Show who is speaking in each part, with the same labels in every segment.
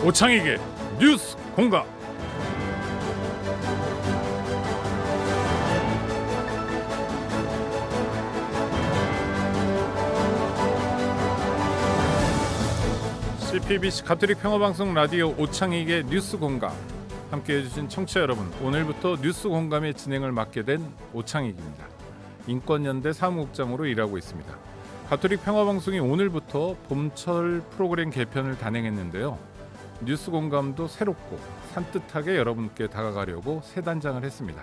Speaker 1: 오창익의 뉴스 공감. CPBC 가톨릭 평화방송 라디오 오창익의 뉴스 공감, 함께해 주신 청취자 여러분, 오늘부터 뉴스 공감의 진행을 맡게 된 오창익입니다. 인권연대 사무국장으로 일하고 있습니다. 가톨릭 평화방송이 오늘부터 봄철 프로그램 개편을 단행했는데요. 뉴스 공감도 새롭고 산뜻하게 여러분께 다가가려고 새 단장을 했습니다.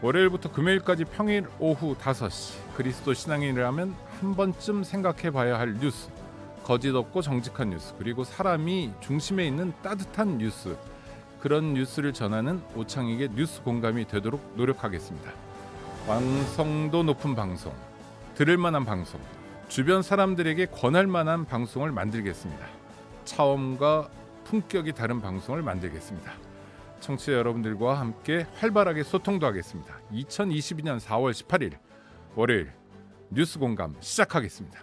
Speaker 1: 월요일부터 금요일까지 평일 오후 5시, 그리스도 신앙인이라면 한 번쯤 생각해 봐야 할 뉴스, 거짓 없고 정직한 뉴스, 그리고 사람이 중심에 있는 따뜻한 뉴스, 그런 뉴스를 전하는 오창익의 뉴스 공감이 되도록 노력하겠습니다. 완성도 높은 방송, 들을 만한 방송, 주변 사람들에게 권할 만한 방송을 만들겠습니다. 차원과 품격이 다른 방송을 만들겠습니다. 청취자 여러분들과 함께 활발하게 소통도 하겠습니다. 2022년 4월 18일 월요일 뉴스 공감 시작하겠습니다.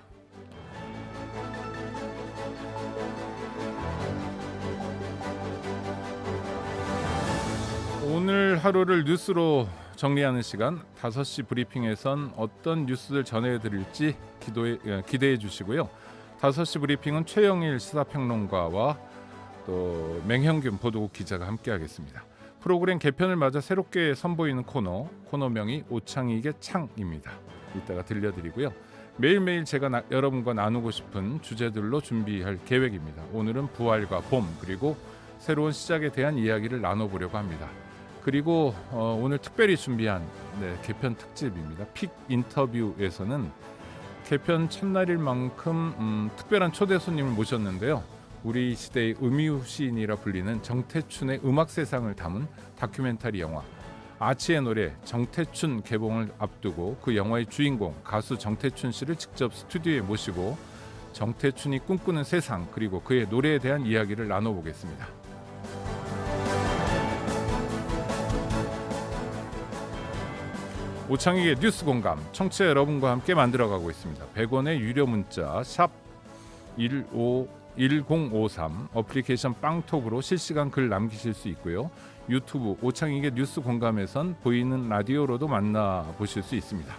Speaker 1: 오늘 하루를 뉴스로 정리하는 시간, 5시 브리핑에선 어떤 뉴스를 전해드릴지 기대해 주시고요. 5시 브리핑은 최영일 시사평론가와 또 맹형균 보도국 기자가 함께하겠습니다. 프로그램 개편을 맞아 새롭게 선보이는 코너명이 오창익의 창입니다. 이따가 들려드리고요. 매일매일 제가 여러분과 나누고 싶은 주제들로 준비할 계획입니다. 오늘은 부활과 봄, 그리고 새로운 시작에 대한 이야기를 나눠보려고 합니다. 그리고 오늘 특별히 준비한 개편 특집입니다. 픽 인터뷰에서는 개편 첫날일 만큼 특별한 초대 손님을 모셨는데요. 우리 시대의 음유 시인이라 불리는 정태춘의 음악 세상을 담은 다큐멘터리 영화 아치의 노래 정태춘 개봉을 앞두고 그 영화의 주인공 가수 정태춘 씨를 직접 스튜디오에 모시고 정태춘이 꿈꾸는 세상, 그리고 그의 노래에 대한 이야기를 나눠보겠습니다. 오창익의 뉴스 공감, 청취자 여러분과 함께 만들어가고 있습니다. 100원의 유료 문자 샵 1053, 어플리케이션 빵톡으로 실시간 글 남기실 수 있고요. 유튜브 오창익의 뉴스 공감에선 보이는 라디오로도 만나보실 수 있습니다.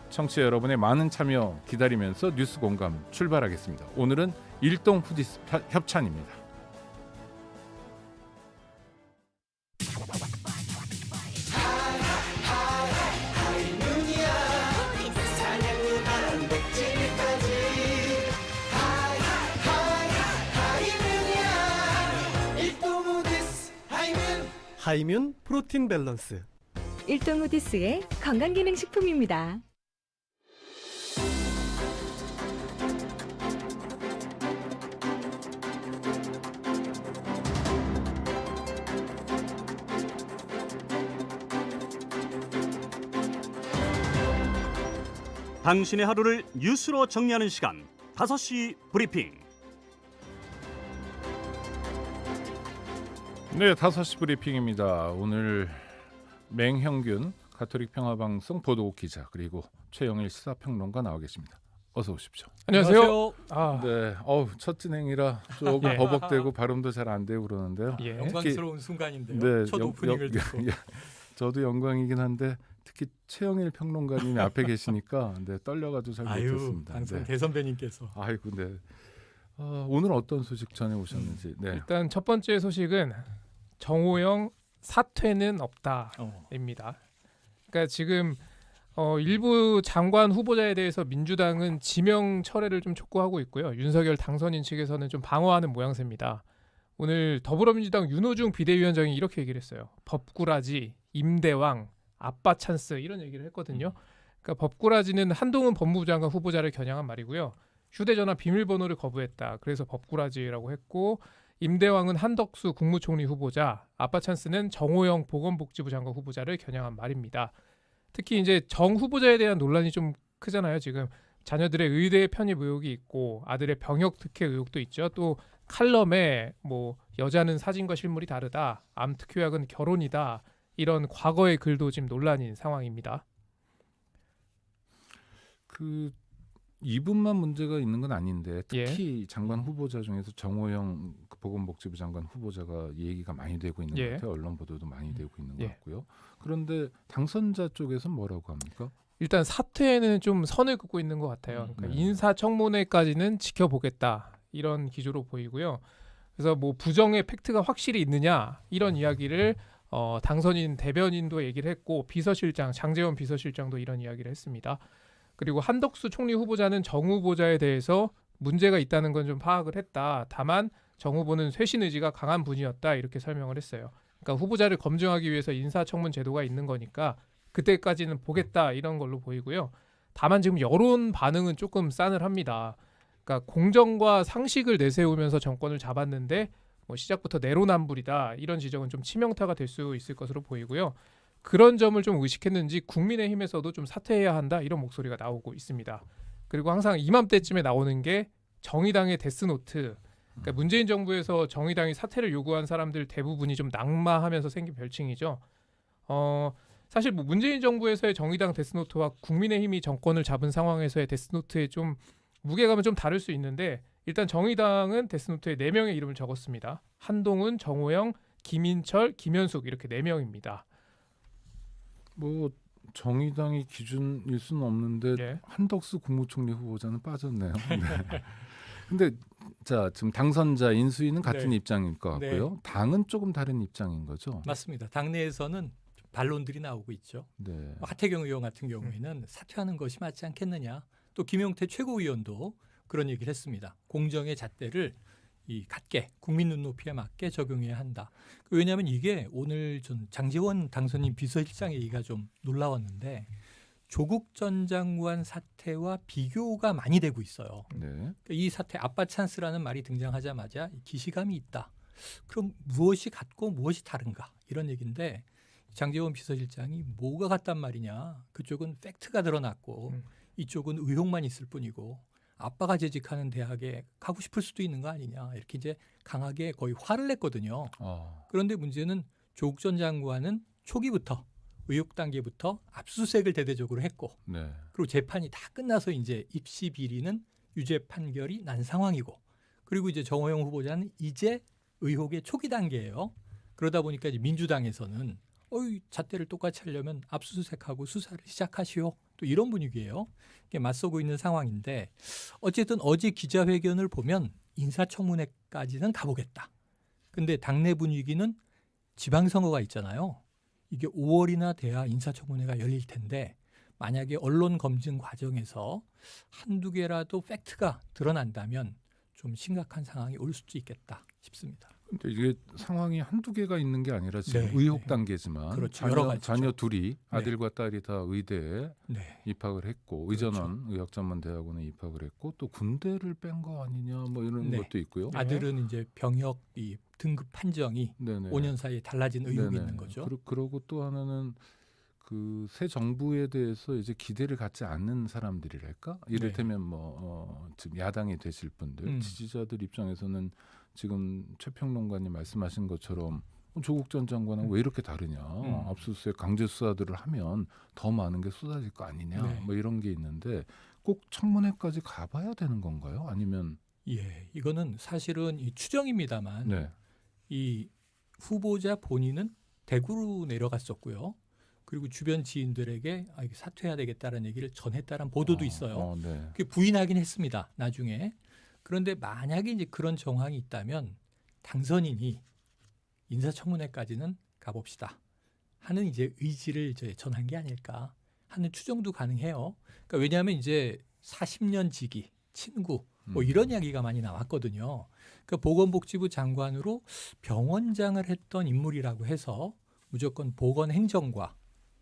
Speaker 1: 청취자 여러분의 많은 참여 기다리면서 뉴스 공감 출발하겠습니다. 오늘은 일동 후디스 협찬입니다.
Speaker 2: 하이뮨 프로틴 밸런스,
Speaker 3: 일동 후디스의 건강기능식품입니다.
Speaker 4: 당신의 하루를 뉴스로 정리하는 시간, 5시 브리핑.
Speaker 1: 네, 5시 브리핑입니다. 오늘 맹형균 가톨릭 평화방송 보도국 기자, 그리고 최영일 시사평론가 나와 계십니다. 어서 오십시오.
Speaker 5: 안녕하세요.
Speaker 1: 네, 첫 진행이라 조금 버벅대고 발음도 잘 안 되고 그러는데요.
Speaker 5: 영광스러운 순간인데요.
Speaker 1: 네,
Speaker 5: 첫 오프닝을 듣고.
Speaker 1: 저도 영광이긴 한데 특히 최영일 평론가님이 앞에 계시니까 떨려가지고 잘 못했습니다.
Speaker 5: 항상 대선배님께서.
Speaker 1: 아이고, 네. 오늘 어떤 소식 전해 오셨는지. 네.
Speaker 6: 일단 첫 번째 소식은 정호영 사퇴는 없다입니다. 그러니까 지금 일부 장관 후보자에 대해서 민주당은 지명 철회를 좀 촉구하고 있고요. 윤석열 당선인 측에서는 좀 방어하는 모양새입니다. 오늘 더불어민주당 윤호중 비대위원장이 이렇게 얘기를 했어요. 법꾸라지, 임대왕, 아빠 찬스, 이런 얘기를 했거든요. 그러니까 법꾸라지는 한동훈 법무부 장관 후보자를 겨냥한 말이고요. 휴대전화 비밀번호를 거부했다. 그래서 법꾸라지라고 했고, 임대왕은 한덕수 국무총리 후보자, 아빠 찬스는 정호영 보건복지부 장관 후보자를 겨냥한 말입니다. 특히 이제 정 후보자에 대한 논란이 좀 크잖아요. 지금 자녀들의 의대 편입 의혹이 있고 아들의 병역 특혜 의혹도 있죠. 또 칼럼에 여자는 사진과 실물이 다르다, 암 특효약은 결혼이다, 이런 과거의 글도 지금 논란인 상황입니다.
Speaker 1: 이분만 문제가 있는 건 아닌데
Speaker 6: 예.
Speaker 1: 특히 장관 후보자 중에서 정호영 그 보건복지부 장관 후보자가 얘기가 많이 되고 있는
Speaker 6: 예.
Speaker 1: 것 같아요. 언론 보도도 많이 되고 있는 것
Speaker 6: 예.
Speaker 1: 같고요. 그런데 당선자 쪽에서 뭐라고 합니까?
Speaker 6: 일단 사퇴에는 좀 선을 긋고 있는 것 같아요. 그러니까
Speaker 1: 네.
Speaker 6: 인사청문회까지는 지켜보겠다 이런 기조로 보이고요. 그래서 뭐 부정의 팩트가 확실히 있느냐 이런 이야기를 당선인 대변인도 얘기를 했고 비서실장 장제원 비서실장도 이런 이야기를 했습니다. 그리고 한덕수 총리 후보자는 정 후보자에 대해서 문제가 있다는 건 좀 파악을 했다. 다만 정 후보는 쇄신 의지가 강한 분이었다 이렇게 설명을 했어요. 그러니까 후보자를 검증하기 위해서 인사청문 제도가 있는 거니까 그때까지는 보겠다 이런 걸로 보이고요. 다만 지금 여론 반응은 조금 싸늘합니다. 그러니까 공정과 상식을 내세우면서 정권을 잡았는데 뭐 시작부터 내로남불이다 이런 지적은 좀 치명타가 될 수 있을 것으로 보이고요. 그런 점을 좀 의식했는지 국민의힘에서도 좀 사퇴해야 한다 이런 목소리가 나오고 있습니다. 그리고 항상 이맘때쯤에 나오는 게 정의당의 데스노트. 그러니까 문재인 정부에서 정의당이 사퇴를 요구한 사람들 대부분이 좀 낙마하면서 생긴 별칭이죠. 사실 뭐 문재인 정부에서의 정의당 데스노트와 국민의힘이 정권을 잡은 상황에서의 데스노트의 좀 무게감은 좀 다를 수 있는데 일단 정의당은 데스노트에 4명의 이름을 적었습니다. 한동훈, 정호영, 김인철, 김현숙 이렇게 4명입니다.
Speaker 1: 뭐 정의당이 기준일 수는 없는데
Speaker 6: 예.
Speaker 1: 한덕수 국무총리 후보자는 빠졌네요. 네. 근데 자 지금 당선자 인수위는 같은
Speaker 5: 네.
Speaker 1: 입장일 것 같고요. 당은 조금 다른 입장인 거죠.
Speaker 5: 맞습니다. 당내에서는 반론들이 나오고 있죠.
Speaker 1: 네.
Speaker 5: 하태경 의원 같은 경우에는 사퇴하는 것이 맞지 않겠느냐. 또 김용태 최고위원도 그런 얘기를 했습니다. 공정의 잣대를 이 갖게 국민 눈높이에 맞게 적용해야 한다. 왜냐하면 이게 오늘 전 장제원 당선인 비서실장 얘기가 좀 놀라웠는데 조국 전 장관 사태와 비교가 많이 되고 있어요.
Speaker 1: 네.
Speaker 5: 그러니까 이 사태 아빠 찬스라는 말이 등장하자마자 기시감이 있다. 그럼 무엇이 같고 무엇이 다른가 이런 얘기인데 장제원 비서실장이 뭐가 같단 말이냐. 그쪽은 팩트가 드러났고 이쪽은 의혹만 있을 뿐이고 아빠가 재직하는 대학에 가고 싶을 수도 있는 거 아니냐 이렇게 이제 강하게 거의 화를 냈거든요. 그런데 문제는 조국 전 장관은 초기부터 의혹 단계부터 압수수색을 대대적으로 했고
Speaker 1: 네.
Speaker 5: 그리고 재판이 다 끝나서 이제 입시 비리는 유죄 판결이 난 상황이고 그리고 이제 정호영 후보자는 이제 의혹의 초기 단계예요. 그러다 보니까 이제 민주당에서는 잣대를 똑같이 하려면 압수수색하고 수사를 시작하시오. 또 이런 분위기예요. 이게 맞서고 있는 상황인데 어쨌든 어제 기자회견을 보면 인사청문회까지는 가보겠다. 근데 당내 분위기는 지방선거가 있잖아요. 이게 5월이나 돼야 인사청문회가 열릴 텐데 만약에 언론 검증 과정에서 한두 개라도 팩트가 드러난다면 좀 심각한 상황이 올 수도 있겠다 싶습니다.
Speaker 1: 근데 이게 상황이 한두 개가 있는 게 아니라 지금
Speaker 5: 네,
Speaker 1: 의혹
Speaker 5: 네.
Speaker 1: 단계지만
Speaker 5: 그렇죠. 여러 가지죠.
Speaker 1: 자녀 둘이 아들과 딸이 다 의대에
Speaker 5: 네.
Speaker 1: 입학을 했고
Speaker 5: 그렇죠.
Speaker 1: 의전원 의학전문대학원에 입학을 했고 또 군대를 뺀 거 아니냐 뭐 이런
Speaker 5: 네.
Speaker 1: 것도 있고요.
Speaker 5: 아들은 이제 병역 이 등급 판정이
Speaker 1: 네네.
Speaker 5: 5년 사이에 달라진 의혹이
Speaker 1: 네네.
Speaker 5: 있는 거죠.
Speaker 1: 그러고 또 하나는 그 새 정부에 대해서 이제 기대를 갖지 않는 사람들이랄까? 이를테면 뭐 지금 야당이 되실 분들 지지자들 입장에서는 지금 최평론가님 말씀하신 것처럼 조국 전 장관은 왜 이렇게 다르냐? 압수수색 강제 수사들을 하면 더 많은 게 쏟아질 거 아니냐?
Speaker 5: 네.
Speaker 1: 뭐 이런 게 있는데 꼭 청문회까지 가봐야 되는 건가요? 아니면
Speaker 5: 예, 이거는 사실은 이 추정입니다만
Speaker 1: 네.
Speaker 5: 이 후보자 본인은 대구로 내려갔었고요. 그리고 주변 지인들에게 이게 사퇴해야 되겠다는 얘기를 전했다는 보도도 있어요.
Speaker 1: 네.
Speaker 5: 그게 부인하긴 했습니다. 나중에. 그런데 만약에 이제 그런 정황이 있다면 당선인이 인사청문회까지는 가봅시다 하는 이제 의지를 이제 전한 게 아닐까 하는 추정도 가능해요. 그러니까 왜냐하면 이제 40년 지기, 친구 뭐 이런 이야기가 많이 나왔거든요. 그러니까 보건복지부 장관으로 병원장을 했던 인물이라고 해서 무조건 보건행정과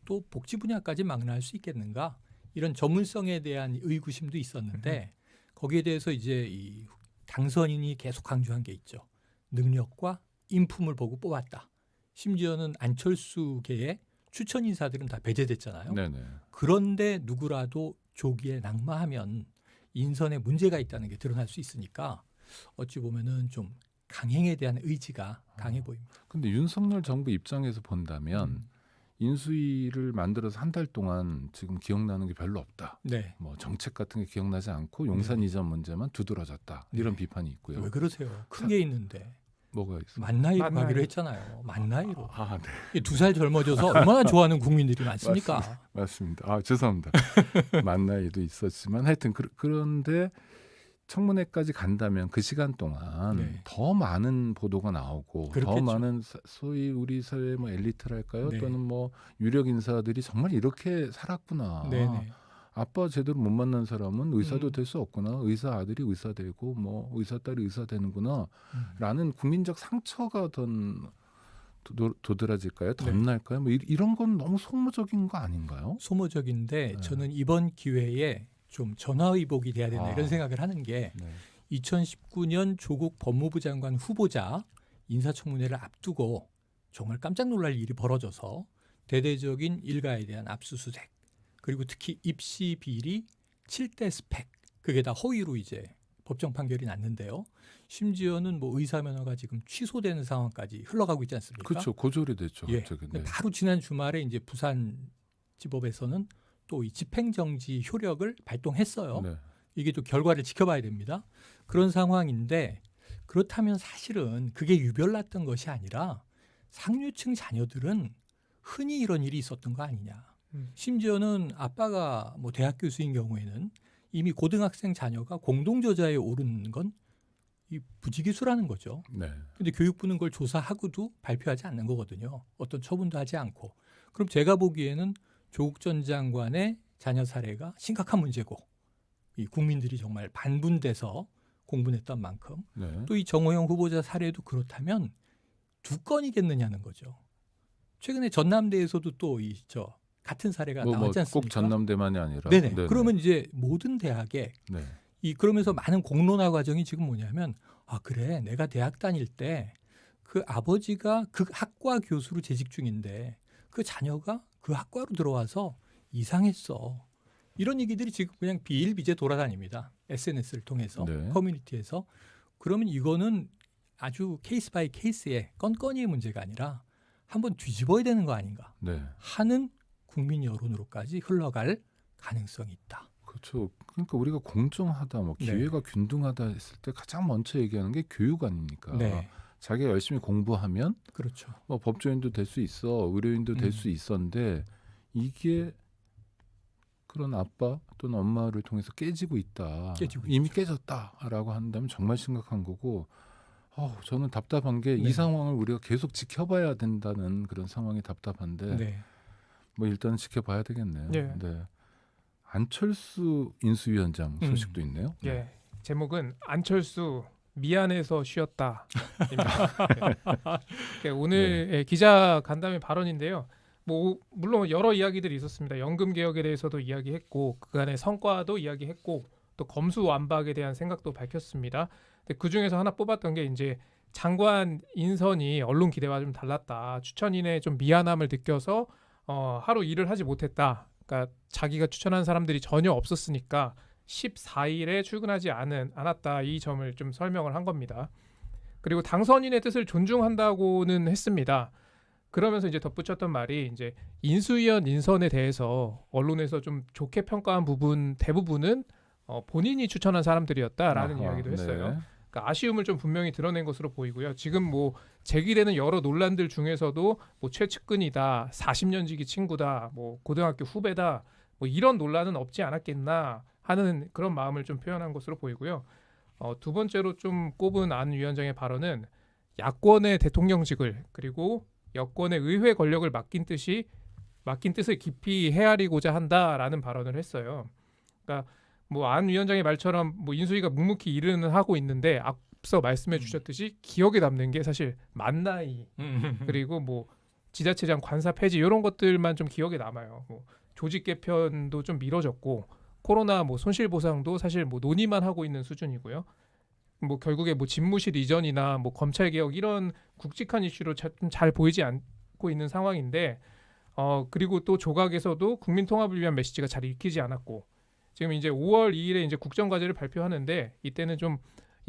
Speaker 5: 또 복지 분야까지 망라할 수 있겠는가 이런 전문성에 대한 의구심도 있었는데 거기에 대해서 이제 이 당선인이 계속 강조한 게 있죠. 능력과 인품을 보고 뽑았다. 심지어는 안철수계의 추천 인사들은 다 배제됐잖아요.
Speaker 1: 네네.
Speaker 5: 그런데 누구라도 조기에 낙마하면 인선에 문제가 있다는 게 드러날 수 있으니까 어찌 보면은 좀 강행에 대한 의지가 강해 보입니다.
Speaker 1: 근데 윤석열 정부 입장에서 본다면 인수위를 만들어서 한 달 동안 지금 기억나는 게 별로 없다.
Speaker 5: 네.
Speaker 1: 뭐 정책 같은 게 기억나지 않고 용산 이전 문제만 두드러졌다. 이런
Speaker 5: 네.
Speaker 1: 비판이 있고요.
Speaker 5: 왜 그러세요? 큰 게 있는데
Speaker 1: 뭐가 있어요?
Speaker 5: 만나이로
Speaker 6: 만나이.
Speaker 5: 가기로 했잖아요. 만나이로.
Speaker 1: 아, 네.
Speaker 5: 2살 젊어져서 얼마나 좋아하는 국민들이 많습니까?
Speaker 1: 맞습니다. 아, 죄송합니다. 만나이도 있었지만 하여튼 그런데 청문회까지 간다면 그 시간 동안
Speaker 5: 네.
Speaker 1: 더 많은 보도가 나오고 더
Speaker 5: 그렇겠죠.
Speaker 1: 많은 소위 우리 사회 뭐 엘리트랄까요?
Speaker 5: 네.
Speaker 1: 또는 뭐 유력 인사들이 정말 이렇게 살았구나.
Speaker 5: 네네.
Speaker 1: 아빠 제대로 못 만난 사람은 의사도
Speaker 6: 음.
Speaker 1: 될 수 없구나. 의사 아들이 의사 되고 뭐 의사 딸이 의사 되는구나.
Speaker 5: 음.
Speaker 1: 라는 국민적 상처가 도드라질까요?
Speaker 5: 네.
Speaker 1: 덧날까요? 뭐 이런 건 너무 소모적인 거 아닌가요?
Speaker 5: 소모적인데
Speaker 1: 네.
Speaker 5: 저는 이번 기회에 좀 전화위복이 돼야 된다
Speaker 1: 아.
Speaker 5: 이런 생각을 하는 게
Speaker 1: 네.
Speaker 5: 2019년 조국 법무부 장관 후보자 인사청문회를 앞두고 정말 깜짝 놀랄 일이 벌어져서 대대적인 일가에 대한 압수수색 그리고 특히 입시 비리 7대 스펙 그게 다 허위로 이제 법정 판결이 났는데요. 심지어는 뭐 의사 면허가 지금 취소되는 상황까지 흘러가고 있지 않습니까?
Speaker 1: 그렇죠. 고졸이 됐죠.
Speaker 5: 예.
Speaker 1: 갑자기.
Speaker 5: 근데
Speaker 1: 네.
Speaker 5: 바로 지난 주말에 이제 부산지법에서는 또 이 집행정지 효력을 발동했어요.
Speaker 1: 네.
Speaker 5: 이게 또 결과를 지켜봐야 됩니다. 그런 상황인데 그렇다면 사실은 그게 유별났던 것이 아니라 상류층 자녀들은 흔히 이런 일이 있었던 거 아니냐. 심지어는 아빠가 뭐 대학 교수인 경우에는 이미 고등학생 자녀가 공동저자에 오른 건 이 부지기수라는 거죠.
Speaker 1: 네.
Speaker 5: 근데 교육부는 그걸 조사하고도 발표하지 않는 거거든요. 어떤 처분도 하지 않고. 그럼 제가 보기에는 조국 전 장관의 자녀 사례가 심각한 문제고 이 국민들이 정말 반분돼서 공분했던 만큼
Speaker 1: 네.
Speaker 5: 또 이 정호영 후보자 사례도 그렇다면 두 건이겠느냐는 거죠. 최근에 전남대에서도 또 이 같은 사례가 나왔지 않습니까?
Speaker 1: 꼭 전남대만이 아니라.
Speaker 5: 네네.
Speaker 1: 네네.
Speaker 5: 그러면 이제 모든 대학에
Speaker 1: 네.
Speaker 5: 그러면서 많은 공론화 과정이 지금 뭐냐면 그래 내가 대학 다닐 때 그 아버지가 그 학과 교수로 재직 중인데 그 자녀가 그 학과로 들어와서 이상했어. 이런 얘기들이 지금 그냥 비일비재 돌아다닙니다. SNS를 통해서
Speaker 1: 네.
Speaker 5: 커뮤니티에서. 그러면 이거는 아주 케이스 바이 케이스의 건건이의 문제가 아니라 한번 뒤집어야 되는 거 아닌가
Speaker 1: 네.
Speaker 5: 하는 국민 여론으로까지 흘러갈 가능성이 있다.
Speaker 1: 그렇죠. 그러니까 우리가 공정하다, 뭐
Speaker 5: 네.
Speaker 1: 기회가 균등하다 했을 때 가장 먼저 얘기하는 게 교육 아닙니까?
Speaker 5: 네,
Speaker 1: 자기가 열심히 공부하면
Speaker 5: 그렇죠.
Speaker 1: 뭐 법조인도 될 수 있어, 의료인도 될 수 있었는데 이게 그런 아빠 또는 엄마를 통해서 깨지고 있다.
Speaker 5: 깨지고
Speaker 1: 이미
Speaker 5: 있죠.
Speaker 1: 깨졌다라고 한다면 정말 심각한 거고. 저는 답답한 게 이
Speaker 5: 네.
Speaker 1: 상황을 우리가 계속 지켜봐야 된다는 그런 상황이 답답한데
Speaker 5: 네.
Speaker 1: 뭐 일단 지켜봐야 되겠네요.
Speaker 6: 예.
Speaker 1: 네. 안철수 인수위원장 소식도 있네요.
Speaker 6: 예. 제목은 안철수 미안해서 쉬었다. 오늘 기자 간담회 발언인데요. 뭐 물론 여러 이야기들이 있었습니다. 연금 개혁에 대해서도 이야기했고 그간의 성과도 이야기했고 또 검수완박에 대한 생각도 밝혔습니다. 근데 그 중에서 하나 뽑았던 게 이제 장관 인선이 언론 기대와 좀 달랐다. 추천인의 좀 미안함을 느껴서 하루 일을 하지 못했다. 그러니까 자기가 추천한 사람들이 전혀 없었으니까 14일에 출근하지 않았다. 이 점을 좀 설명을 한 겁니다. 그리고 당선인의 뜻을 존중한다고는 했습니다. 그러면서 이제 덧붙였던 말이 이제 인수위원 인선에 대해서 언론에서 좀 좋게 평가한 부분 대부분은 본인이 추천한 사람들이었다라는
Speaker 1: 아하,
Speaker 6: 이야기도 했어요.
Speaker 1: 네.
Speaker 6: 그러니까 아쉬움을 좀 분명히 드러낸 것으로 보이고요. 지금 뭐 제기되는 여러 논란들 중에서도 뭐 최측근이다, 40년 지기 친구다, 뭐 고등학교 후배다, 뭐 이런 논란은 없지 않았겠나 하는 그런 마음을 좀 표현한 것으로 보이고요. 두 번째로 좀 꼽은 안 위원장의 발언은 야권의 대통령직을 그리고 여권의 의회 권력을 맡긴 뜻을 깊이 헤아리고자 한다라는 발언을 했어요. 그러니까 뭐 안 위원장의 말처럼 뭐 인수위가 묵묵히 일은 하고 있는데 앞서 말씀해 주셨듯이 기억에 남는 게 사실 만나이 그리고 뭐 지자체장 관사 폐지 이런 것들만 좀 기억에 남아요. 뭐 조직 개편도 좀 미뤄졌고 코로나 뭐 손실 보상도 사실 뭐 논의만 하고 있는 수준이고요. 뭐 결국에 뭐 집무실 이전이나 뭐 검찰 개혁 이런 굵직한 이슈로 좀 잘 보이지 않고 있는 상황인데 그리고 또 조각에서도 국민 통합을 위한 메시지가 잘 읽히지 않았고 지금 이제 5월 2일에 이제 국정과제를 발표하는데 이때는 좀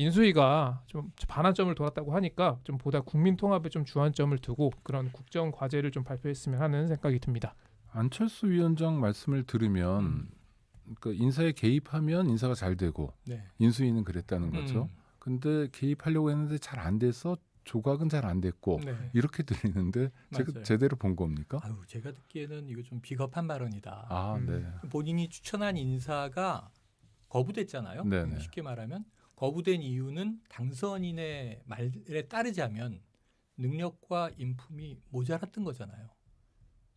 Speaker 6: 인수위가 좀 반환점을 돌았다고 하니까 좀 보다 국민 통합에 좀 주안점을 두고 그런 국정 과제를 좀 발표했으면 하는 생각이 듭니다.
Speaker 1: 안철수 위원장 말씀을 들으면 그 인사에 개입하면 인사가 잘 되고
Speaker 5: 네.
Speaker 1: 인수위는 그랬다는 거죠. 근데 개입하려고 했는데 잘 안 돼서 조각은 잘 안 됐고
Speaker 5: 네.
Speaker 1: 이렇게 들리는데 제가
Speaker 5: 맞아요.
Speaker 1: 제대로 본 겁니까?
Speaker 5: 아유, 제가 듣기에는 이거 좀 비겁한 발언이다.
Speaker 1: 아, 네.
Speaker 5: 본인이 추천한 인사가 거부됐잖아요.
Speaker 1: 네네.
Speaker 5: 쉽게 말하면 거부된 이유는 당선인의 말에 따르자면 능력과 인품이 모자랐던 거잖아요.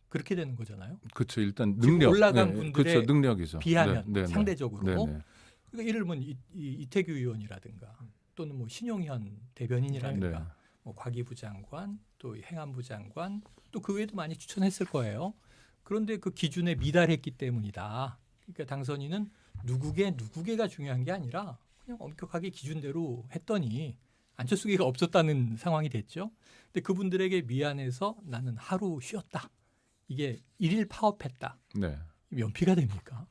Speaker 5: 그렇게 되는 거잖아요.
Speaker 1: 그렇죠. 일단
Speaker 5: 지금
Speaker 1: 능력.
Speaker 5: 올라간
Speaker 1: 네,
Speaker 5: 분들의
Speaker 1: 그렇죠. 능력이죠.
Speaker 5: 비하면
Speaker 1: 네, 네,
Speaker 5: 상대적으로.
Speaker 1: 네, 네.
Speaker 5: 그러니까 예를 들면 이태규 의원이라든가 또는 뭐 신용현 대변인이라든가
Speaker 1: 네.
Speaker 5: 뭐 과기부 장관 또 행안부 장관 또 그 외에도 많이 추천했을 거예요. 그런데 그 기준에 미달했기 때문이다. 그러니까 당선인은 누구게가 중요한 게 아니라 그냥 엄격하게 기준대로 했더니 안철수계가 없었다는 상황이 됐죠. 근데 그분들에게 미안해서 나는 하루 쉬었다. 이게 일일 파업했다.
Speaker 1: 네.
Speaker 5: 면피가 됩니까?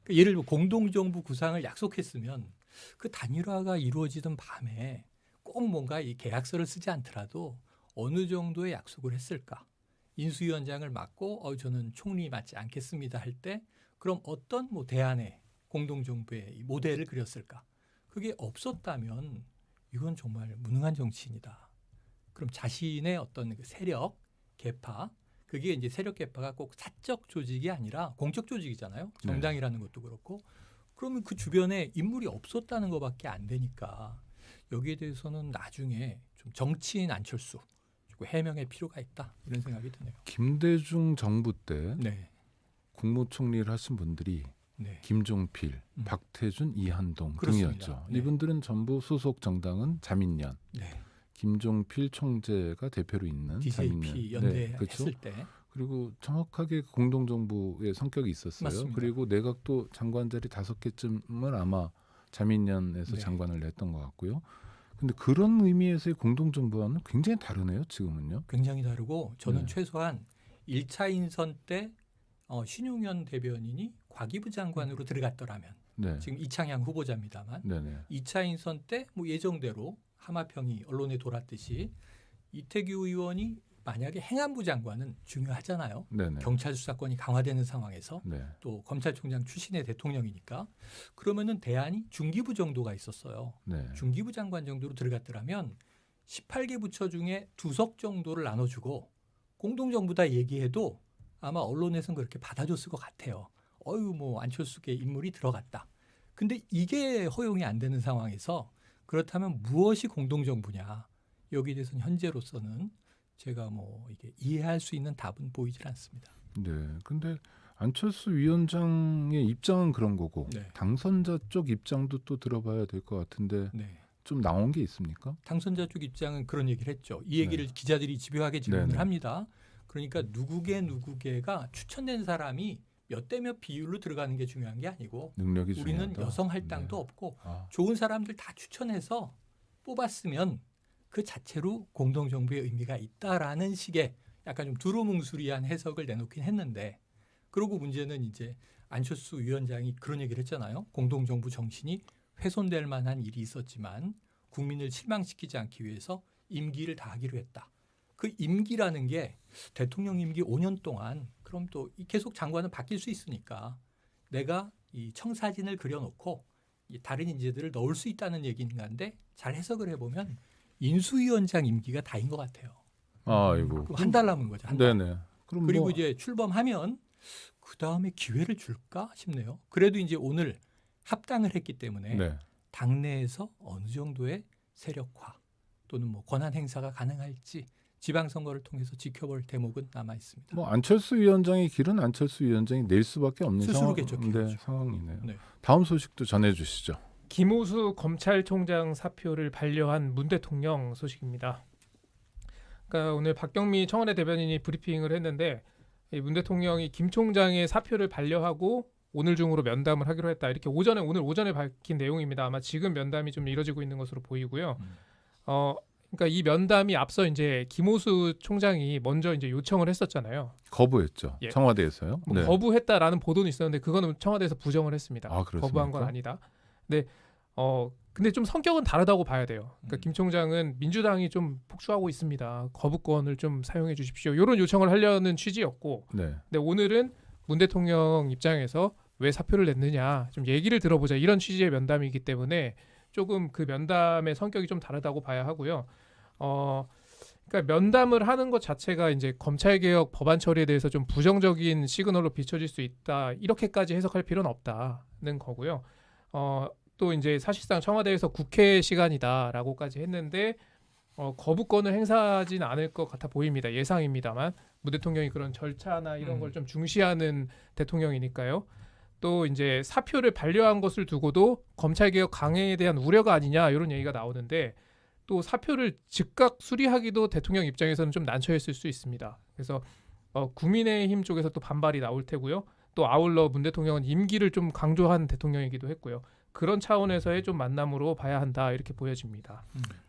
Speaker 5: 그러니까 예를 들어 공동정부 구상을 약속했으면 그 단일화가 이루어지던 밤에 꼭 뭔가 이 계약서를 쓰지 않더라도 어느 정도의 약속을 했을까? 인수위원장을 맡고 저는 총리 맡지 않겠습니다 할 때 그럼 어떤 뭐 대안의 공동정부의 이 모델을 그렸을까? 그게 없었다면 이건 정말 무능한 정치인이다. 그럼 자신의 어떤 그 세력, 계파 그게 이제 세력 계파가 꼭 사적 조직이 아니라 공적 조직이잖아요. 정당이라는 것도 그렇고. 그러면 그 주변에 인물이 없었다는 것밖에 안 되니까 여기에 대해서는 나중에 좀 정치인 안철수 해명의 필요가 있다 이런 생각이 드네요.
Speaker 1: 김대중 정부 때
Speaker 5: 네,
Speaker 1: 국무총리를 하신 분들이
Speaker 5: 네,
Speaker 1: 김종필, 박태준, 이한동
Speaker 5: 그렇습니다.
Speaker 1: 등이었죠.
Speaker 5: 네.
Speaker 1: 이분들은 전부 소속 정당은 자민련.
Speaker 5: 네.
Speaker 1: 김종필 총재가 대표로 있는
Speaker 5: DJP
Speaker 1: 자민련.
Speaker 5: 연대했을
Speaker 1: 그렇죠.
Speaker 5: 때
Speaker 1: 그리고 정확하게 공동정부의 성격이 있었어요.
Speaker 5: 맞습니다.
Speaker 1: 그리고 내각도 장관 자리 5개쯤을 아마 자민련에서
Speaker 5: 네.
Speaker 1: 장관을 냈던 것 같고요. 근데 그런 의미에서의 공동정부와는 굉장히 다르네요. 지금은요.
Speaker 5: 굉장히 다르고 저는
Speaker 1: 네.
Speaker 5: 최소한 1차 인선 때 신용현 대변인이 과기부 장관으로 들어갔더라면
Speaker 1: 네.
Speaker 5: 지금 이창양 후보자입니다만
Speaker 1: 네네.
Speaker 5: 2차 인선 때 뭐 예정대로 하마평이 언론에 돌았듯이 이태규 의원이 만약에 행안부 장관은 중요하잖아요.
Speaker 1: 네네.
Speaker 5: 경찰 수사권이 강화되는 상황에서
Speaker 1: 네.
Speaker 5: 또 검찰총장 출신의 대통령이니까 그러면은 대안이 중기부 정도가 있었어요.
Speaker 1: 네.
Speaker 5: 중기부 장관 정도로 들어갔더라면 18개 부처 중에 2석 정도를 나눠주고 공동정부다 얘기해도 아마 언론에서는 그렇게 받아줬을 것 같아요. 뭐 안철수계 인물이 들어갔다. 근데 이게 허용이 안 되는 상황에서 그렇다면 무엇이 공동정부냐? 여기에 대해서는 현재로서는 제가 뭐 이게 이해할 수 있는 답은 보이질 않습니다.
Speaker 1: 네. 근데 안철수 위원장의 입장은 그런 거고
Speaker 5: 네.
Speaker 1: 당선자 쪽 입장도 또 들어봐야 될 것 같은데
Speaker 5: 네.
Speaker 1: 좀 나온 게 있습니까?
Speaker 5: 당선자 쪽 입장은 그런 얘기를 했죠. 이 얘기를
Speaker 1: 네.
Speaker 5: 기자들이 집요하게 질문을
Speaker 1: 네네.
Speaker 5: 합니다. 그러니까 누구게가 추천된 사람이 몇 대 몇 비율로 들어가는 게 중요한 게 아니고
Speaker 1: 능력이
Speaker 5: 우리는
Speaker 1: 중요하다.
Speaker 5: 여성 할당도
Speaker 1: 네.
Speaker 5: 없고
Speaker 1: 아,
Speaker 5: 좋은 사람들 다 추천해서 뽑았으면 그 자체로 공동정부의 의미가 있다라는 식의 약간 좀 두루뭉술이한 해석을 내놓긴 했는데 그러고 문제는 이제 안철수 위원장이 그런 얘기를 했잖아요. 공동정부 정신이 훼손될 만한 일이 있었지만 국민을 실망시키지 않기 위해서 임기를 다하기로 했다. 그 임기라는 게 대통령 임기 5년 동안 그럼 또 계속 장관은 바뀔 수 있으니까 내가 이 청사진을 그려놓고 이 다른 인재들을 넣을 수 있다는 얘기인가인데 잘 해석을 해보면 인수위원장 임기가 다인 것 같아요.
Speaker 1: 아이고.
Speaker 5: 그럼 한 달 남은 거죠. 한 달.
Speaker 1: 네네. 그럼
Speaker 5: 그리고
Speaker 1: 뭐,
Speaker 5: 이제 출범하면 그 다음에 기회를 줄까 싶네요. 그래도 이제 오늘 합당을 했기 때문에
Speaker 1: 네.
Speaker 5: 당내에서 어느 정도의 세력화 또는 뭐 권한 행사가 가능할지 지방선거를 통해서 지켜볼 대목은 남아 있습니다.
Speaker 1: 뭐 안철수 위원장의 길은 안철수 위원장이 낼 수밖에 없는
Speaker 5: 스스로 개척해야죠.
Speaker 1: 상황이네요.
Speaker 5: 네.
Speaker 1: 다음 소식도 전해주시죠.
Speaker 6: 김호수 검찰총장 사표를 반려한 문 대통령 소식입니다. 그러니까 오늘 박경미 청와대 대변인이 브리핑을 했는데 이 문 대통령이 김 총장의 사표를 반려하고 오늘 중으로 면담을 하기로 했다. 이렇게 오늘 오전에 밝힌 내용입니다. 아마 지금 면담이 좀 이뤄지고 있는 것으로 보이고요. 그러니까 이 면담이 앞서 이제 김호수 총장이 먼저 이제 요청을 했었잖아요.
Speaker 1: 거부했죠.
Speaker 6: 예.
Speaker 1: 청와대에서요.
Speaker 6: 뭐 거부했다라는 보도는 있었는데 그거는 청와대에서 부정을 했습니다.
Speaker 1: 아, 그렇습니까?
Speaker 6: 거부한 건 아니다. 근데 근데 좀 성격은 다르다고 봐야 돼요. 그러니까
Speaker 1: 음.
Speaker 6: 김 총장은 민주당이 좀 폭주하고 있습니다. 거부권을 좀 사용해 주십시오. 이런 요청을 하려는 취지였고,
Speaker 1: 네.
Speaker 6: 근데 오늘은 문 대통령 입장에서 왜 사표를 냈느냐 좀 얘기를 들어보자 이런 취지의 면담이기 때문에 조금 그 면담의 성격이 좀 다르다고 봐야 하고요. 그러니까 면담을 하는 것 자체가 이제 검찰개혁 법안 처리에 대해서 좀 부정적인 시그널로 비춰질 수 있다 이렇게까지 해석할 필요는 없다는 거고요. 또 이제 사실상 청와대에서 국회 시간이다라고까지 했는데 거부권을 행사하진 않을 것 같아 보입니다. 예상입니다만 문 대통령이 그런 절차나 이런 걸 좀 중시하는 대통령이니까요. 또 이제 사표를 반려한 것을 두고도 검찰개혁 강행에 대한 우려가 아니냐 이런 얘기가 나오는데 또 사표를 즉각 수리하기도 대통령 입장에서는 좀 난처했을 수 있습니다. 그래서 국민의힘 쪽에서 또 반발이 나올 테고요. 또 아울러 문 대통령은 임기를 좀 강조한 대통령이기도 했고요. 그런 차원에서의 좀 만남으로 봐야 한다 이렇게 보여집니다.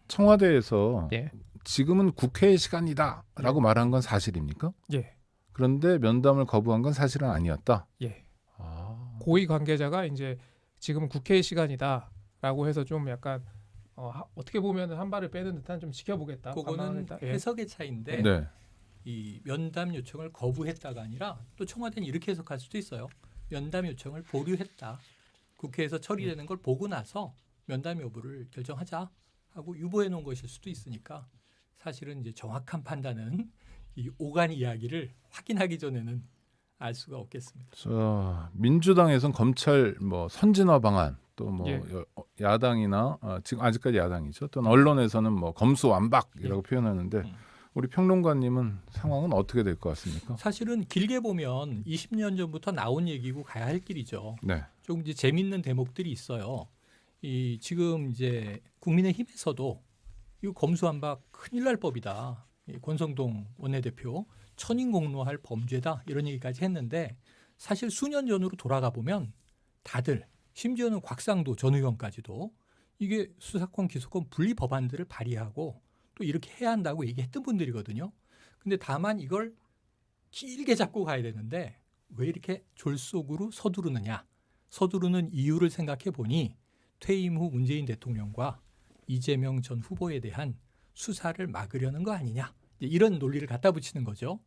Speaker 1: 청와대에서
Speaker 6: 예.
Speaker 1: 지금은 국회의 시간이다라고 말한 건 사실입니까?
Speaker 6: 예.
Speaker 1: 그런데 면담을 거부한 건 사실은 아니었다.
Speaker 6: 예.
Speaker 1: 아,
Speaker 6: 고위 관계자가 이제 지금은 국회의 시간이다라고 해서 좀 약간 어떻게 보면 한 발을 빼는 듯한 좀 지켜보겠다.
Speaker 5: 그거는
Speaker 6: 관망하겠다. 예.
Speaker 5: 해석의 차이인데
Speaker 1: 네.
Speaker 5: 이 면담 요청을 거부했다가 아니라 또 청와대는 이렇게 해석할 수도 있어요. 면담 요청을 보류했다. 국회에서 처리되는 걸 보고 나서 면담 여부를 결정하자 하고 유보해 놓은 것일 수도 있으니까 사실은 이제 정확한 판단은 이 오간 이야기를 확인하기 전에는 알 수가 없겠습니다.
Speaker 1: 민주당에선 검찰 뭐 선진화 방안 또 뭐
Speaker 6: 예.
Speaker 1: 야당이나 지금 아직까지 야당이죠. 또 언론에서는 뭐 검수완박이라고 표현하는데 우리 평론가님은 상황은 어떻게 될 것 같습니까?
Speaker 5: 사실은 길게 보면 20년 전부터 나온 얘기고 가야 할 길이죠.
Speaker 1: 네.
Speaker 5: 조금 이제 재밌는 대목들이 있어요. 이 지금 이제 국민의힘에서도 이 검수완박 큰일 날 법이다. 이 권성동 원내대표 천인공노할 범죄다 이런 얘기까지 했는데 사실 수년 전으로 돌아가 보면 다들 심지어는 곽상도 전 의원까지도 이게 수사권 기소권 분리 법안들을 발의하고 또 이렇게 해야 한다고 얘기했던 분들이거든요. 근데 다만 이걸 길게 잡고 가야 되는데 왜 이렇게 졸속으로 서두르느냐. 서두르는 이유를 생각해 보니 퇴임 후 문재인 대통령과 이재명 전 후보에 대한 수사를 막으려는 거 아니냐. 이런 논리를 갖다 붙이는 거죠.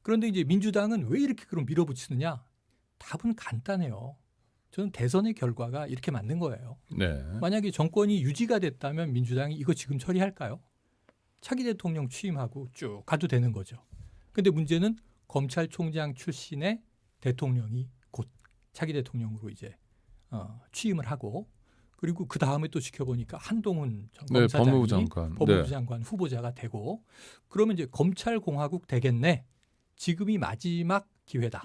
Speaker 5: 그런데 이제 민주당은 왜 이렇게 그럼 밀어붙이느냐. 답은 간단해요. 저는 대선의 결과가 이렇게 맞는 거예요.
Speaker 1: 네.
Speaker 5: 만약에 정권이 유지가 됐다면 민주당이 이거 지금 처리할까요? 차기 대통령 취임하고 쭉 가도 되는 거죠. 근데 문제는 검찰총장 출신의 대통령이 곧 차기 대통령으로 이제 취임을 하고 그리고 그 다음에 또 지켜보니까 한동훈 전
Speaker 1: 네,
Speaker 5: 검사장이
Speaker 1: 법무부 장관.
Speaker 5: 법무부
Speaker 1: 네.
Speaker 5: 장관 후보자가 되고 그러면 이제 검찰공화국 되겠네. 지금이 마지막 기회다.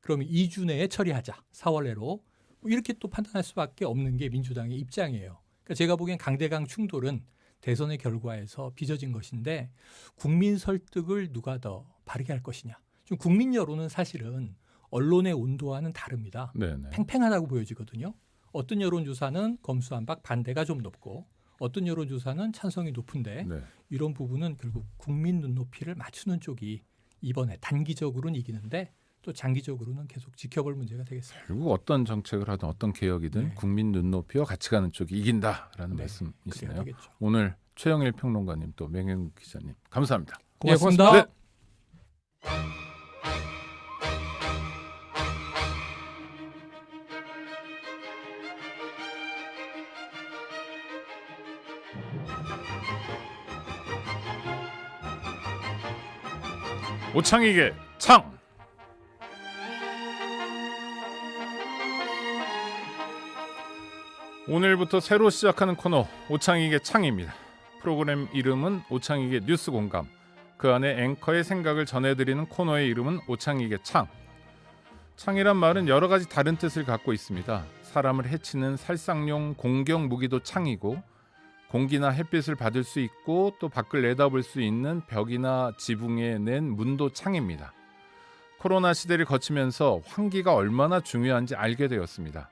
Speaker 5: 그러면 2주 내에 처리하자. 4월 내로. 이렇게 또 판단할 수밖에 없는 게 민주당의 입장이에요. 그러니까 제가 보기엔 강대강 충돌은 대선의 결과에서 빚어진 것인데 국민 설득을 누가 더 바르게 할 것이냐. 좀 국민 여론은 사실은 언론의 온도와는 다릅니다.
Speaker 1: 네네.
Speaker 5: 팽팽하다고 보여지거든요. 어떤 여론조사는 검수완박 반대가 좀 높고 어떤 여론조사는 찬성이 높은데
Speaker 1: 네.
Speaker 5: 이런 부분은 결국 국민 눈높이를 맞추는 쪽이 이번에 단기적으로는 이기는데 또 장기적으로는 계속 지켜볼 문제가 되겠습니다.
Speaker 1: 결국 어떤 정책을 하든 어떤 개혁이든
Speaker 5: 네.
Speaker 1: 국민 눈높이와 같이 가는 쪽이 이긴다라는
Speaker 5: 네, 그래야
Speaker 1: 말씀이시네요.
Speaker 5: 되겠죠.
Speaker 1: 오늘 최영일 평론가님 또 맹현국 기자님 감사합니다.
Speaker 5: 고맙습니다.
Speaker 1: 네. 오창익의 창. 오늘부터 새로 시작하는 코너 오창익의 창입니다. 프로그램 이름은 오창익의 뉴스 공감. 그 안에 앵커의 생각을 전해드리는 코너의 이름은 오창익의 창. 창이란 말은 여러 가지 다른 뜻을 갖고 있습니다. 사람을 해치는 살상용 공격 무기도 창이고 공기나 햇빛을 받을 수 있고 또 밖을 내다볼 수 있는 벽이나 지붕에 낸 문도 창입니다. 코로나 시대를 거치면서 환기가 얼마나 중요한지 알게 되었습니다.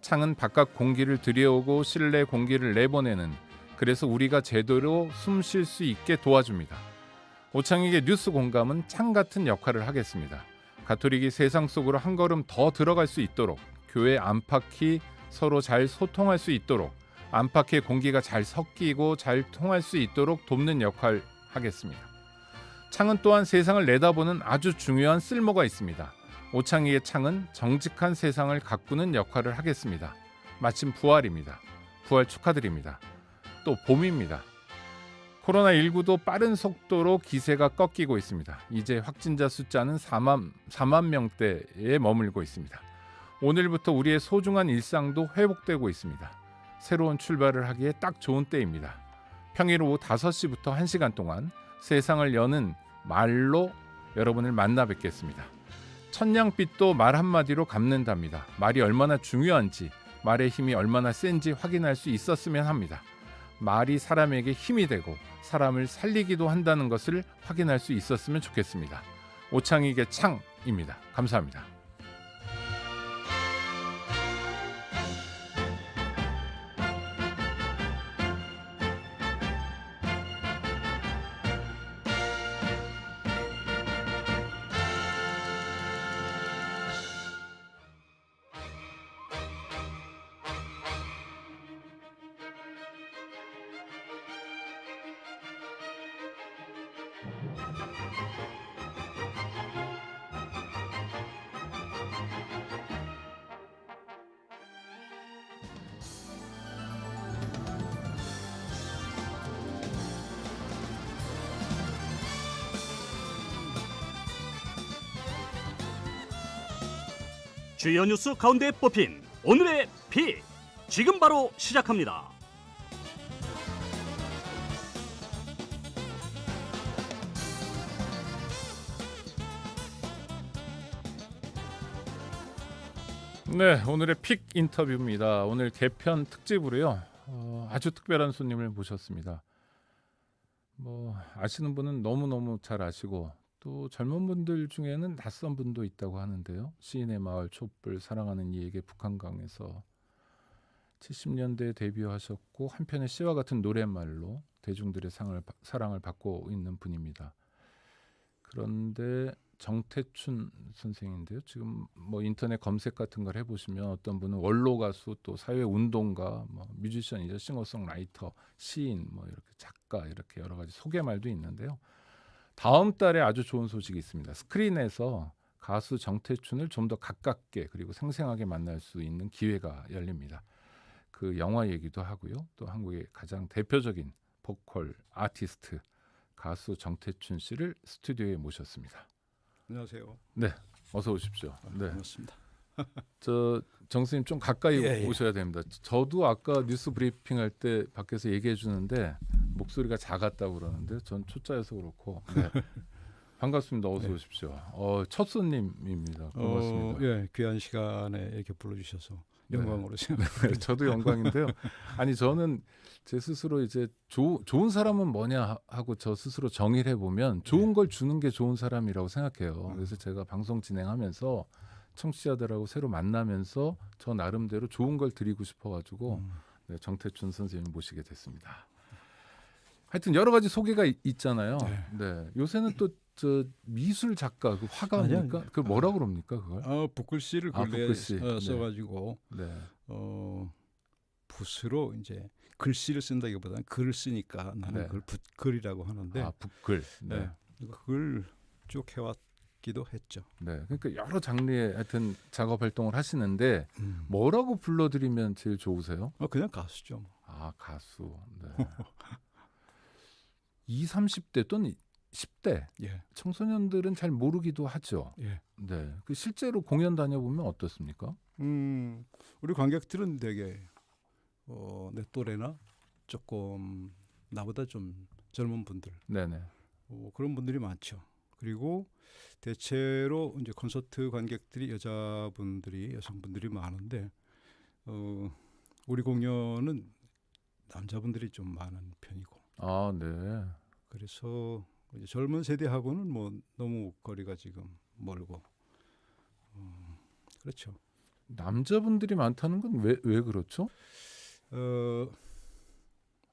Speaker 1: 창은 바깥 공기를 들여오고 실내 공기를 내보내는, 그래서 우리가 제대로 숨 쉴 수 있게 도와줍니다. 오창익의 뉴스 공감은 창 같은 역할을 하겠습니다. 가톨릭이 세상 속으로 한 걸음 더 들어갈 수 있도록 교회 안팎이 서로 잘 소통할 수 있도록 안팎의 공기가 잘 섞이고 잘 통할 수 있도록 돕는 역할을 하겠습니다. 창은 또한 세상을 내다보는 아주 중요한 쓸모가 있습니다. 오창익의 창은 정직한 세상을 가꾸는 역할을 하겠습니다. 마침 부활입니다. 부활 축하드립니다. 또 봄입니다. 코로나19도 빠른 속도로 기세가 꺾이고 있습니다. 이제 확진자 숫자는 4만 명대에 머물고 있습니다. 오늘부터 우리의 소중한 일상도 회복되고 있습니다. 새로운 출발을 하기에 딱 좋은 때입니다. 평일 오후 5시부터 1시간 동안 세상을 여는 말로 여러분을 만나 뵙겠습니다. 천냥빛도 말 한마디로 갚는답니다. 말이 얼마나 중요한지, 말의 힘이 얼마나 센지 확인할 수 있었으면 합니다. 말이 사람에게 힘이 되고 사람을 살리기도 한다는 것을 확인할 수 있었으면 좋겠습니다. 오창익의 창입니다. 감사합니다.
Speaker 4: 주요 뉴스 가운데 뽑힌 오늘의 픽 지금 바로 시작합니다.
Speaker 1: 네, 오늘의 픽 인터뷰입니다. 오늘 개편 특집으로요. 아주 특별한 손님을 모셨습니다. 아시는 분은 너무너무 잘 아시고 또 젊은 분들 중에는 낯선 분도 있다고 하는데요. 시인의 마을 촛불 사랑하는 이에게 북한강에서 70년대에 데뷔하셨고 한편의 시와 같은 노랫말로 대중들의 사랑을 받고 있는 분입니다. 그런데 정태춘 선생인데요. 지금 인터넷 검색 같은 걸 해보시면 어떤 분은 원로 가수 또 사회운동가 뮤지션이죠. 싱어송라이터, 시인 이렇게 작가 이렇게 여러 가지 소개말도 있는데요. 다음 달에 아주 좋은 소식이 있습니다. 스크린에서 가수 정태춘을 좀 더 가깝게 그리고 생생하게 만날 수 있는 기회가 열립니다. 그 영화 얘기도 하고요. 또 한국의 가장 대표적인 보컬 아티스트 가수 정태춘 씨를 스튜디오에 모셨습니다.
Speaker 7: 안녕하세요.
Speaker 1: 네, 어서 오십시오. 네,
Speaker 7: 반갑습니다.
Speaker 1: 정 선생님 좀 가까이
Speaker 7: 예.
Speaker 1: 오셔야 됩니다. 저도 아까 뉴스 브리핑 할 때 밖에서 얘기해 주는데 목소리가 작았다고 그러는데 전 초짜여서 그렇고 네. 반갑습니다. 어서 오십시오. 첫 손님입니다. 반갑습니다.
Speaker 7: 예, 귀한 시간에 이렇게 불러주셔서 영광으로 생각합니다.
Speaker 1: 네, 저도 영광인데요. 아니 저는 제 스스로 이제 좋은 사람은 뭐냐 하고 저 스스로 정의를 해보면 좋은 걸 주는 게 좋은 사람이라고 생각해요. 그래서 제가 방송 진행하면서 청취자들하고 새로 만나면서 저 나름대로 좋은 걸 드리고 싶어가지고 네, 정태춘 선생님 모시게 됐습니다. 하여튼 여러 가지 소개가 있잖아요. 네. 요새는 또 저 미술 작가, 그 화가입니까? 그 뭐라 그럽니까 그걸?
Speaker 7: 붓글씨를 근래
Speaker 1: 붓글씨.
Speaker 7: 써가지고
Speaker 1: 네.
Speaker 7: 붓으로 이제 글씨를 쓴다기보다는 글을 쓰니까 나는
Speaker 1: 네.
Speaker 7: 그걸 붓글이라고 하는데
Speaker 1: 붓글. 네.
Speaker 7: 그걸 쭉 해왔기도 했죠.
Speaker 1: 네. 그러니까 여러 장르의 하여튼 작업 활동을 하시는데 뭐라고 불러드리면 제일 좋으세요?
Speaker 7: 그냥 가수죠.
Speaker 1: 가수. 네. 20, 30대 또는 10대
Speaker 7: 예.
Speaker 1: 청소년들은 잘 모르기도 하죠.
Speaker 7: 예.
Speaker 1: 네. 그 실제로 공연 다녀보면 어떻습니까?
Speaker 7: 우리 관객들은 되게 내 또래나 조금 나보다 좀 젊은 분들,
Speaker 1: 네네.
Speaker 7: 그런 분들이 많죠. 그리고 대체로 이제 콘서트 관객들이 여성분들이 많은데 우리 공연은 남자분들이 좀 많은 편이고.
Speaker 1: 네.
Speaker 7: 그래서 이제 젊은 세대하고는 너무 거리가 지금 멀고 그렇죠.
Speaker 1: 남자분들이 많다는 건 왜 그렇죠?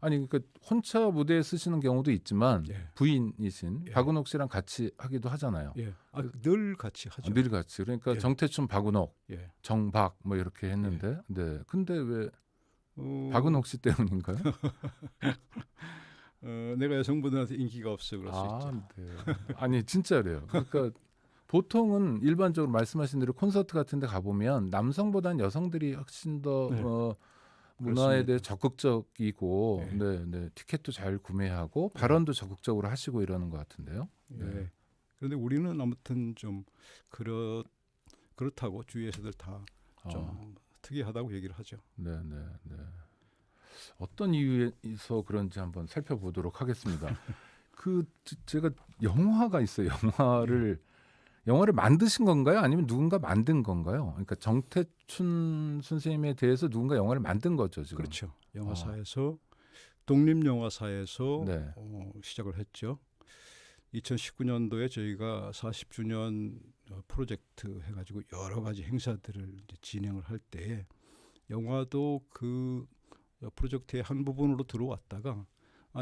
Speaker 1: 아니 그러니까 혼자 무대에 쓰시는 경우도 있지만
Speaker 7: 예.
Speaker 1: 부인이신
Speaker 7: 예.
Speaker 1: 박은옥 씨랑 같이 하기도 하잖아요.
Speaker 7: 예. 늘 같이 하죠.
Speaker 1: 늘 같이. 그러니까
Speaker 7: 예.
Speaker 1: 정태춘, 박은옥,
Speaker 7: 예.
Speaker 1: 정박 뭐 이렇게 했는데, 네. 근데 왜
Speaker 7: 어,
Speaker 1: 박은옥 씨 때문인가요?
Speaker 7: 내가 여성분들한테 인기가 없어 그럴 수
Speaker 1: 아,
Speaker 7: 있죠.
Speaker 1: 네. 아니 진짜래요. 그러니까 보통은 일반적으로 말씀하신 대로 콘서트 같은데 가보면 남성보다는 여성들이 훨씬 더
Speaker 7: 네.
Speaker 1: 문화에
Speaker 7: 그렇습니다.
Speaker 1: 대해 적극적이고,
Speaker 7: 네.
Speaker 1: 네, 네. 티켓도 잘 구매하고 발언도 적극적으로 하시고 이러는 것 같은데요.
Speaker 7: 예.
Speaker 1: 네.
Speaker 7: 그런데 우리는 아무튼 좀 그렇다고 주위에서들 다 좀
Speaker 1: 어,
Speaker 7: 특이하다고 얘기를 하죠.
Speaker 1: 네, 네, 네. 어떤 이유에서 그런지 한번 살펴보도록 하겠습니다. 제가 영화가 있어요. 영화를 만드신 건가요? 아니면 누군가 만든 건가요? 그러니까 정태춘 선생님에 대해서 누군가 영화를 만든 거죠, 지금.
Speaker 7: 그렇죠. 영화사에서 독립영화사에서
Speaker 1: 네.
Speaker 7: 시작을 했죠. 2019년도에 저희가 40주년 프로젝트 해가지고 여러 가지 행사들을 이제 진행을 할 때에 영화도 그 프로젝트의 한 부분으로 들어왔다가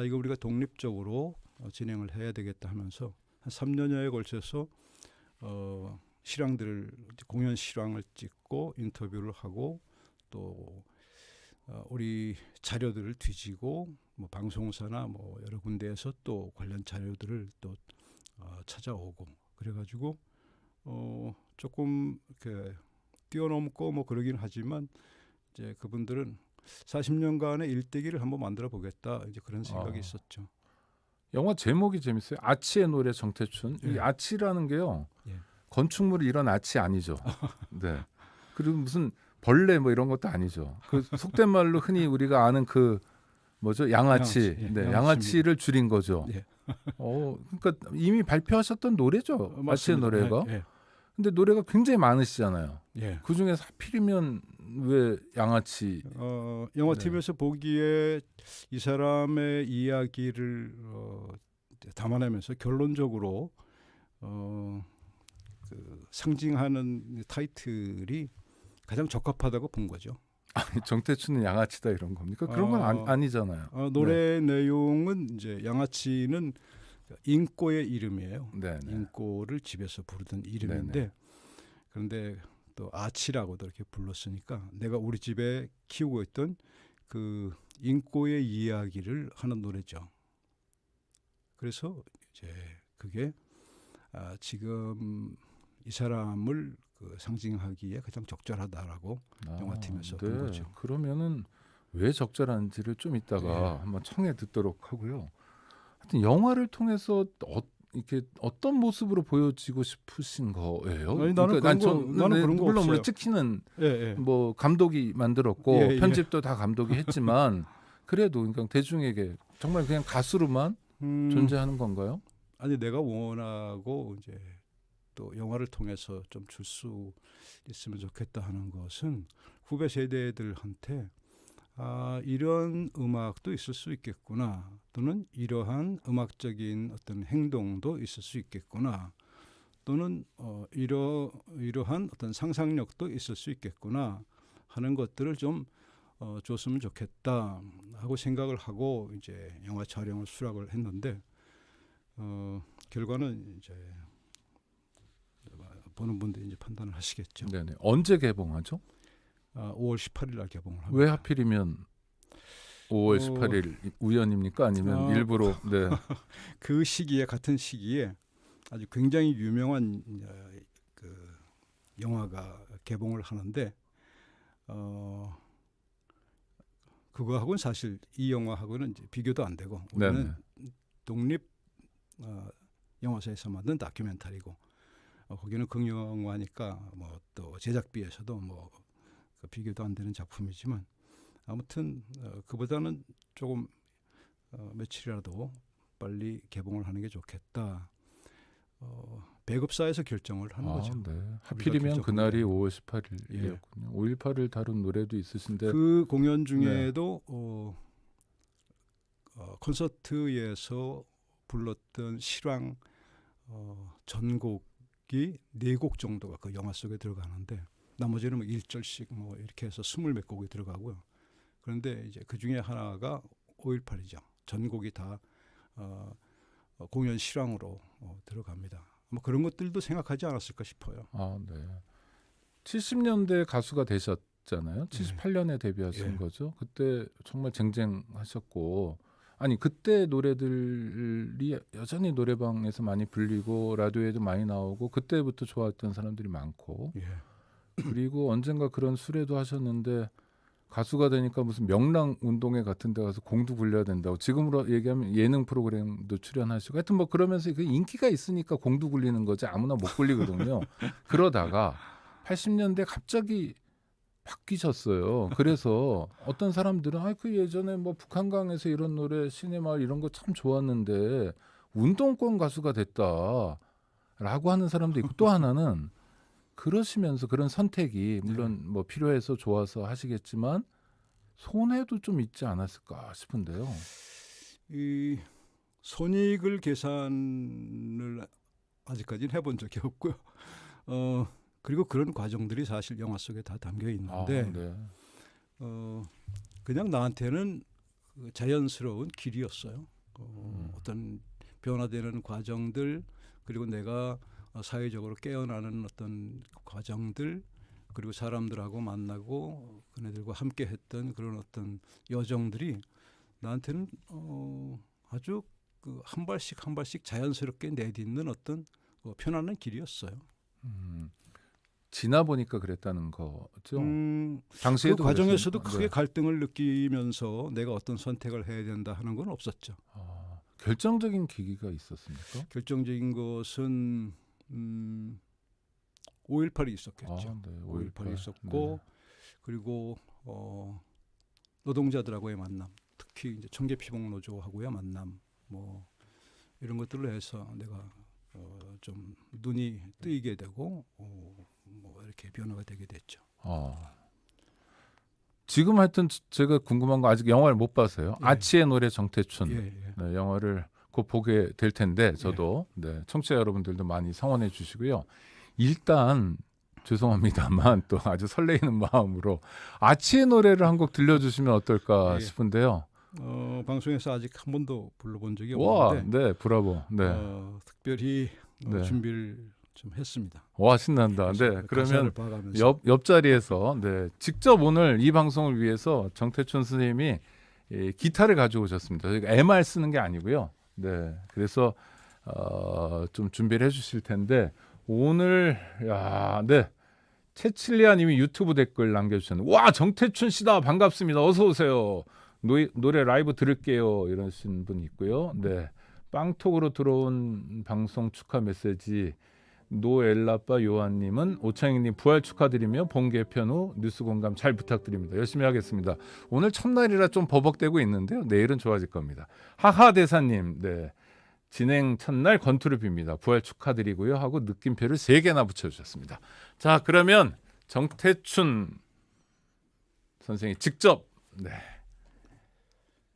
Speaker 7: 이거 우리가 독립적으로 진행을 해야 되겠다 하면서 한 3년여에 걸쳐서 실황들을 공연 실황을 찍고 인터뷰를 하고 또 우리 자료들을 뒤지고 뭐 방송사나 뭐 여러 군데에서 또 관련 자료들을 또 찾아오고 그래가지고 조금 이렇게 뛰어넘고 뭐 그러긴 하지만 이제 그분들은 40년간의 일대기를 한번 만들어 보겠다 이제 그런 생각이 있었죠.
Speaker 1: 영화 제목이 재밌어요. 아치의 노래 정태춘. 이
Speaker 7: 예.
Speaker 1: 아치라는 게요.
Speaker 7: 예.
Speaker 1: 건축물이 이런 아치 아니죠. 네. 그리고 무슨 벌레 뭐 이런 것도 아니죠. 그 속된 말로 흔히 우리가 아는 그 뭐죠? 양아치.
Speaker 7: 양아치, 예,
Speaker 1: 네,
Speaker 7: 양아치입니다.
Speaker 1: 양아치를 줄인 거죠.
Speaker 7: 예.
Speaker 1: 그러니까 이미 발표하셨던 노래죠. 아치의
Speaker 7: 맞습니다.
Speaker 1: 노래가.
Speaker 7: 예,
Speaker 1: 근데 노래가 굉장히 많으시잖아요.
Speaker 7: 예.
Speaker 1: 그 중에서 하필이면 왜 양아치?
Speaker 7: 영화
Speaker 1: 네.
Speaker 7: TV에서 보기에 이 사람의 이야기를 담아내면서 결론적으로 그 상징하는 타이틀이 가장 적합하다고 본 거죠.
Speaker 1: 아니, 정태춘은 양아치다 이런 겁니까? 그런 건 아니잖아요.
Speaker 7: 노래 내용은 이제 양아치는 인꼬의 이름이에요.
Speaker 1: 네, 네.
Speaker 7: 인꼬를 집에서 부르던 이름인데
Speaker 1: 네네.
Speaker 7: 그런데 또 아치라고도 이렇게 불렀으니까 내가 우리 집에 키우고 있던 그 인꼬의 이야기를 하는 노래죠. 그래서 이제 그게 지금 이 사람을 그 상징하기에 가장 적절하다라고 영화팀에서 본 거죠.
Speaker 1: 그러면은 왜 적절한지를 좀 이따가
Speaker 7: 네.
Speaker 1: 한번 청해 듣도록 하고요. 하여튼 영화를 통해서 이렇게 어떤 모습으로 보여지고 싶으신 거예요?
Speaker 7: 아니, 나는 그런 거- 나는 그런 거
Speaker 1: 물론
Speaker 7: 없어요.
Speaker 1: 찍히는
Speaker 7: 예, 예.
Speaker 1: 뭐 감독이 만들었고
Speaker 7: 예, 예.
Speaker 1: 편집도 다 감독이 했지만 그래도 그러니까 대중에게 정말 그냥 가수로만 존재하는 건가요?
Speaker 7: 아니 내가 원하고 이제 또 영화를 통해서 좀 줄 수 있으면 좋겠다 하는 것은 후배 세대들한테 이런 음악도 있을 수 있겠구나 또는 이러한 음악적인 어떤 행동도 있을 수 있겠구나 또는 이러한 어떤 상상력도 있을 수 있겠구나 하는 것들을 좀 줬으면 좋겠다 하고 생각을 하고 이제 영화 촬영을 수락을 했는데 결과는 이제 보는 분들이 이제 판단을 하시겠죠.
Speaker 1: 네네. 언제 개봉하죠?
Speaker 7: 5월 18일 날 개봉을 합니다.
Speaker 1: 왜 하필이면 5월 18일 우연입니까? 아니면 일부러? 네.
Speaker 7: 그 시기에 같은 시기에 아주 굉장히 유명한 그 영화가 개봉을 하는데 그거하고는 사실 이 영화하고는 이제 비교도 안 되고 우리는 독립 영화사에서 만든 다큐멘터리고 거기는 극영화니까 뭐 또 제작비에서도 뭐 그 비교도 안 되는 작품이지만 아무튼 그보다는 조금 며칠이라도 빨리 개봉을 하는 게 좋겠다. 배급사에서 결정을 하는 거죠.
Speaker 1: 네. 하필이면 그날이 5월 18일이었군요. 5.18을 다룬 노래도 있으신데
Speaker 7: 그 공연 중에도 콘서트에서 불렀던 실황 전곡이 4곡 정도가 그 영화 속에 들어가는데 나머지는 뭐 1절씩 뭐 이렇게 해서 20몇 곡이 들어가고요. 그런데 이제 그 중에 하나가 5.18이죠. 전곡이 다 공연 실황으로 들어갑니다. 뭐 그런 것들도 생각하지 않았을까 싶어요.
Speaker 1: 아, 네. 70년대 가수가 되셨잖아요. 78년에 데뷔하신
Speaker 7: 예.
Speaker 1: 거죠. 그때 정말 쟁쟁하셨고, 아니 그때 노래들이 여전히 노래방에서 많이 불리고 라디오에도 많이 나오고 그때부터 좋아했던 사람들이 많고,
Speaker 7: 예.
Speaker 1: 그리고 언젠가 그런 수레도 하셨는데 가수가 되니까 무슨 명랑 운동회 같은 데 가서 공도 굴려야 된다고, 지금으로 얘기하면 예능 프로그램도 출연하시고, 하여튼 뭐 그러면서 그 인기가 있으니까 공도 굴리는 거지 아무나 못 굴리거든요. 그러다가 80년대 갑자기 바뀌셨어요. 그래서 어떤 사람들은 그 예전에 뭐 북한강에서 이런 노래, 시내마을 이런 거 참 좋았는데 운동권 가수가 됐다라고 하는 사람도 있고, 또 하나는 그러시면서 그런 선택이 물론 뭐 필요해서 좋아서 하시겠지만 손해도 좀 있지 않았을까 싶은데요.
Speaker 7: 이 손익을 계산을 아직까지는 해본 적이 없고요. 그리고 그런 과정들이 사실 영화 속에 다 담겨 있는데
Speaker 1: 네.
Speaker 7: 그냥 나한테는 그 자연스러운 길이었어요. 어떤 변화되는 과정들, 그리고 내가 사회적으로 깨어나는 어떤 과정들, 그리고 사람들하고 만나고 그네들과 함께 했던 그런 어떤 여정들이 나한테는 아주 그 한 발씩 한 발씩 자연스럽게 내딛는 어떤 편안한 길이었어요.
Speaker 1: 지나 보니까 그랬다는 거죠. 당시에도
Speaker 7: 그 과정에서도
Speaker 1: 그랬습니까?
Speaker 7: 크게 갈등을 느끼면서 내가 어떤 선택을 해야 된다 하는 건 없었죠.
Speaker 1: 결정적인 계기가 있었습니까?
Speaker 7: 결정적인 것은 5.18이 있었겠죠.
Speaker 1: 네,
Speaker 7: 5.18이 있었고, 그리고 노동자들하고의 만남, 특히 이제 청계피복노조하고의 만남, 뭐 이런 것들로 해서 내가 좀 눈이 뜨이게 되고 뭐 이렇게 변화가 되게 됐죠.
Speaker 1: 지금 하여튼 제가 궁금한 거, 아직 영화를 못 봐서요.
Speaker 7: 예.
Speaker 1: 아치의 노래 정태춘.
Speaker 7: 예.
Speaker 1: 네, 영화를 곧 보게 될 텐데 저도 네, 청취자 여러분들도 많이 성원해 주시고요. 일단 죄송합니다만 또 아주 설레이는 마음으로 아치의 노래를 한 곡 들려주시면 어떨까
Speaker 7: 예.
Speaker 1: 싶은데요.
Speaker 7: 방송에서 아직 한 번도 불러본 적이
Speaker 1: 와,
Speaker 7: 없는데
Speaker 1: 네, 브라보. 네,
Speaker 7: 특별히
Speaker 1: 네.
Speaker 7: 준비를 좀 했습니다.
Speaker 1: 와 신난다. 네,
Speaker 7: 가사를
Speaker 1: 그러면
Speaker 7: 봐가면서.
Speaker 1: 옆자리에서 네, 직접 오늘 이 방송을 위해서 정태춘 선생님이 기타를 가지고 오셨습니다. 저희가 MR 쓰는 게 아니고요. 네, 그래서 좀 준비를 해주실 텐데 오늘 네, 채칠리아님이 유튜브 댓글 남겨주셨는데, 와 정태춘 씨다, 반갑습니다, 어서 오세요, 노래 라이브 들을게요 이러신 분 있고요. 네, 빵톡으로 들어온 방송 축하 메시지 노엘라빠 요한님은 오창익님 부활 축하드리며 본 개편 후 뉴스 공감 잘 부탁드립니다. 열심히 하겠습니다. 오늘 첫날이라 좀 버벅대고 있는데요. 내일은 좋아질 겁니다. 하하 대사님, 네, 진행 첫날 건투를 빕니다. 부활 축하드리고요 하고 느낌표를 3개나 붙여주셨습니다. 자, 그러면 정태춘 선생이 직접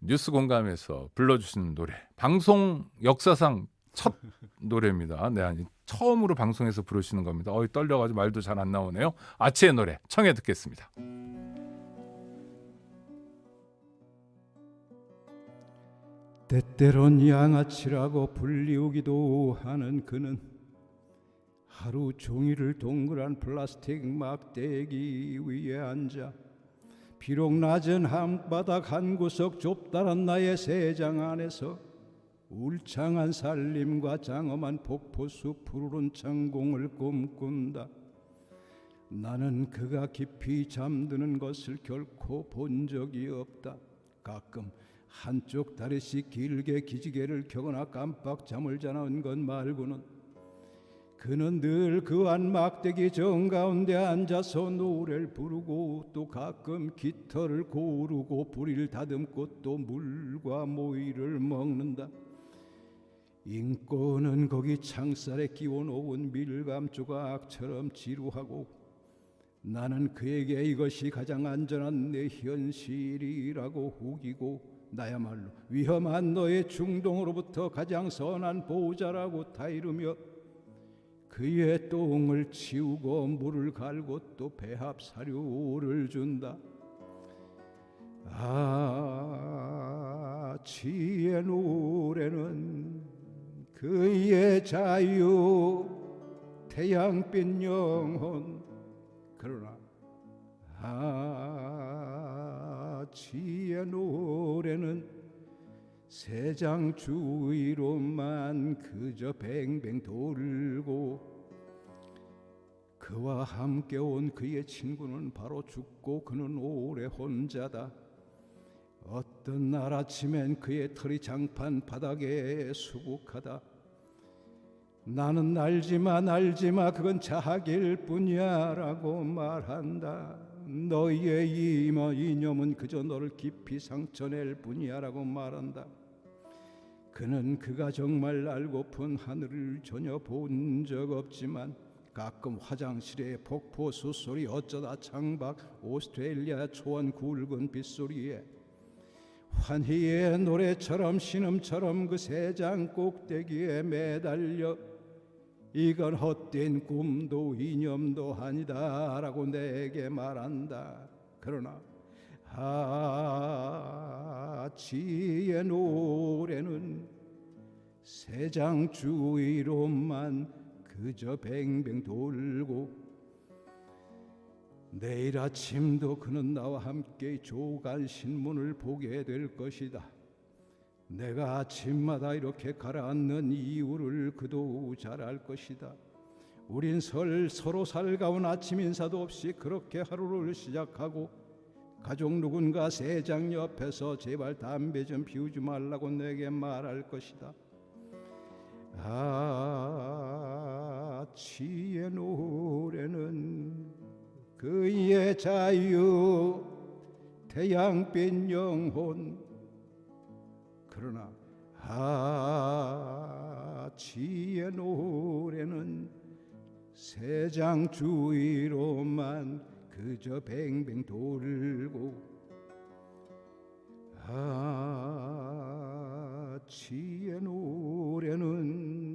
Speaker 1: 뉴스 공감에서 불러주신 노래, 방송 역사상 첫 노래입니다. 네, 아니 처음으로 방송에서 부르시는 겁니다. 떨려가지고 말도 잘 안 나오네요. 아치의 노래 청해 듣겠습니다.
Speaker 7: 때때론 양아치라고 불리우기도 하는 그는 하루 종일을 동그란 플라스틱 막대기 위에 앉아 비록 낮은 한바닥 한 구석 좁다란 나의 세장 안에서 울창한 살림과 장엄한 폭포수 푸르른 창공을 꿈꾼다. 나는 그가 깊이 잠드는 것을 결코 본 적이 없다. 가끔 한쪽 다리씩 길게 기지개를 켜거나 깜빡 잠을 자는 것 말고는 그는 늘 그 안막대기 정가운데 앉아서 노래를 부르고 또 가끔 깃털을 고르고 불을 다듬고 또 물과 모이를 먹는다. 인권은 거기 창살에 끼워놓은 밀감 조각처럼 지루하고 나는 그에게 이것이 가장 안전한 내 현실이라고 우기고 나야말로 위험한 너의 충동으로부터 가장 선한 보호자라고 타이르며 그의 똥을 치우고 물을 갈고 또 배합 사료를 준다. 지혜 노래는 그의 자유 태양빛 영혼 그러나 지혜 노래는 세상 주위로만 그저 뱅뱅 돌고 그와 함께 온 그의 친구는 바로 죽고 그는 오래 혼자다. 어떤 날 아침엔 그의 털이 장판 바닥에 수북하다. 나는 알지마 그건 자학일 뿐이야 라고 말한다. 너희의 이념은 그저 너를 깊이 상처낼 뿐이야 라고 말한다. 그는 그가 정말 알고픈 하늘을 전혀 본 적 없지만 가끔 화장실의 폭포 숫소리 어쩌다 창밖 오스트레일리아 초원 굵은 빗소리에 환희의 노래처럼 신음처럼 그 새장 꼭대기에 매달려 이건 헛된 꿈도 이념도 아니다 라고 내게 말한다. 그러나 지의 노래는 새장 주위로만 그저 뱅뱅 돌고 내일 아침도 그는 나와 함께 조간 신문을 보게 될 것이다. 내가 아침마다 이렇게 가라앉는 이유를 그도 잘 알 것이다. 우린 서로 살가운 아침 인사도 없이 그렇게 하루를 시작하고 가족 누군가 새장 옆에서 제발 담배 좀 피우지 말라고 내게 말할 것이다. 지의 노래는 그의 자유 태양빛 영혼 그러나 지의 노래는 새장 주위로만 그저 뱅뱅 돌고 지의 노래는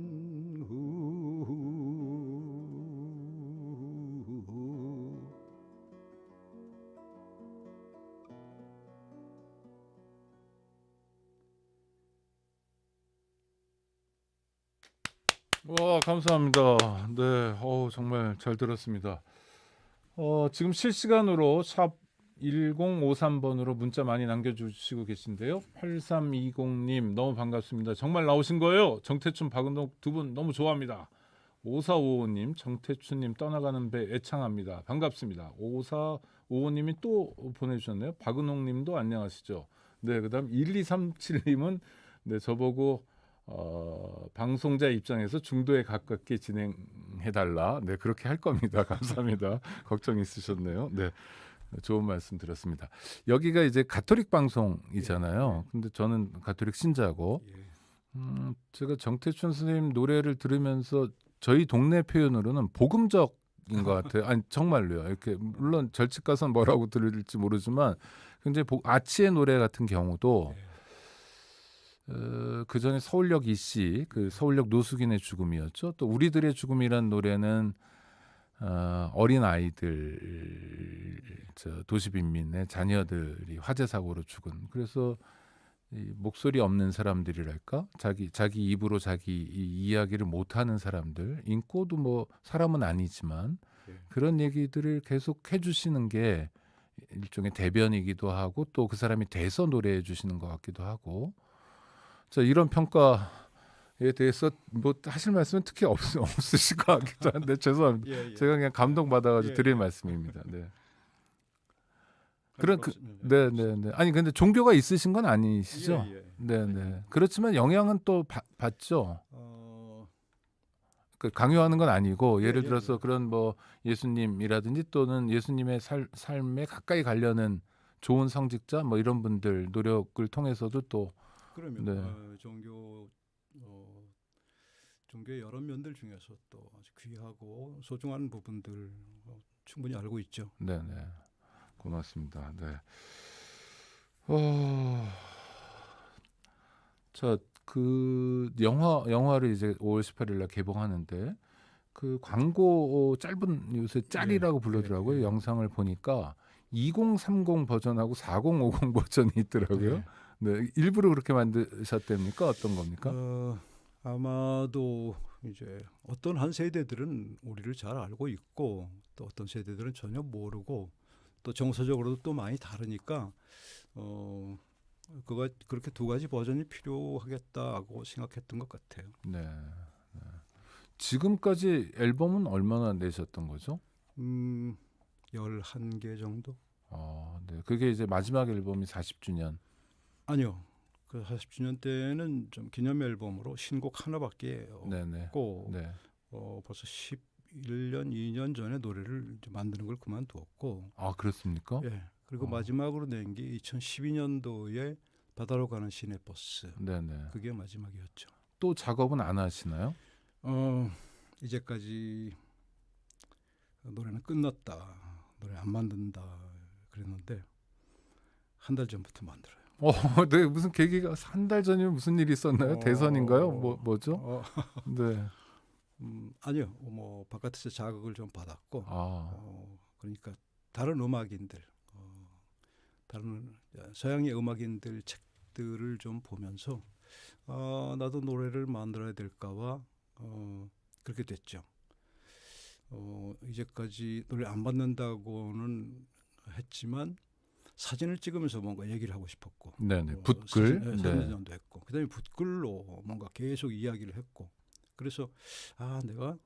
Speaker 1: 와, 감사합니다. 네, 정말 잘 들었습니다. 지금 실시간으로 샵 1053번으로 문자 많이 남겨주시고 계신데요. 8320님 너무 반갑습니다. 정말 나오신 거예요? 정태춘, 박은동 두 분 너무 좋아합니다. 5455님 정태춘님 떠나가는 배 애창합니다. 반갑습니다. 5455님이 또 보내주셨네요. 박은홍님도 안녕하시죠. 네, 그다음 1237님은 네, 저보고 방송자 입장에서 중도에 가깝게 진행해달라. 네, 그렇게 할 겁니다. 감사합니다. 걱정 있으셨네요. 네, 좋은 말씀 들었습니다. 여기가 이제 가톨릭 방송이잖아요. 근데 저는 가톨릭 신자고, 제가 정태춘 선생님 노래를 들으면서 저희 동네 표현으로는 복음적인 것 같아요. 아니 정말로요. 이렇게 물론 절집 가서는 뭐라고 들을지 모르지만 굉장히 아치의 노래 같은 경우도. 그 전에 서울역 이씨, 그 서울역 노숙인의 죽음이었죠. 또 우리들의 죽음이란 노래는 어린 아이들, 도시 빈민의 자녀들이 화재 사고로 죽은. 그래서 이 목소리 없는 사람들이랄까, 자기 입으로 자기 이야기를 못하는 사람들, 인꼬도 뭐 사람은 아니지만 그런 얘기들을 계속 해주시는 게 일종의 대변이기도 하고 또 그 사람이 돼서 노래해 주시는 것 같기도 하고. 자, 이런 평가에 대해서 뭐 하실 말씀은 특히 없으실 것 같기도 한데 죄송합니다. 제가 그냥 감동받아가지고 드릴 말씀입니다. 네. 네. 아니 근데 종교가 있으신 건 아니시죠? 네. 그렇지만 영향은 또 받죠. 강요하는 건 아니고 예를 들어서 그런 뭐 예수님이라든지 또는 예수님의 삶에 가까이 가려는 좋은 성직자 뭐 이런 분들 노력을 통해서도 또
Speaker 7: 그러면 종교의 여러 면들 중에서 또 아주 귀하고 소중한 부분들 충분히 알고 있죠.
Speaker 1: 네. 고맙습니다. 네. 자, 그 영화를 이제 5월 18일 날 개봉하는데 그 광고 짧은 요새 짤이라고 불러더라고요. 영상을 보니까 2030 버전하고 4050 버전이 있더라고요. 네, 일부러 그렇게 만드셨답니까? 어떤 겁니까?
Speaker 7: 아마도 이제 어떤 한 세대들은 우리를 잘 알고 있고 또 어떤 세대들은 전혀 모르고 또 정서적으로도 또 많이 다르니까 그가 그렇게 두 가지 버전이 필요하겠다고 생각했던 것 같아요.
Speaker 1: 네. 네. 지금까지 앨범은 얼마나 내셨던 거죠?
Speaker 7: 11개 정도?
Speaker 1: 네. 그게 이제 마지막 앨범이 40주년.
Speaker 7: 아니요. 그 40주년 때는 좀 기념 앨범으로 신곡 하나밖에
Speaker 1: 네네.
Speaker 7: 없고
Speaker 1: 네.
Speaker 7: 벌써 11년, 2년 전에 노래를 이제 만드는 걸 그만두었고
Speaker 1: 아 그렇습니까?
Speaker 7: 예. 그리고 마지막으로 낸 게 2012년도에 바다로 가는 시내버스.
Speaker 1: 네네.
Speaker 7: 그게 마지막이었죠.
Speaker 1: 또 작업은 안 하시나요?
Speaker 7: 이제까지 노래는 끝났다. 노래 안 만든다. 그랬는데 한 달 전부터 만들어요.
Speaker 1: 네. 무슨 계기가 한 달 전이면 무슨 일이 있었나요? 대선인가요? 뭐죠? 네.
Speaker 7: 아니요. 뭐 바깥에서 자극을 좀 받았고
Speaker 1: 아.
Speaker 7: 그러니까 다른 음악인들 다른 서양의 음악인들 책들을 좀 보면서 나도 노래를 만들어야 될까봐 그렇게 됐죠. 이제까지 노래 안 받는다고는 했지만 사진을 찍으면서 뭔가 얘기를 하고 싶었고
Speaker 1: 네네. 붓글.
Speaker 7: 사진전도 했고 그다음에 붓글로 뭔가 계속 이야기를 했고 그래서 내가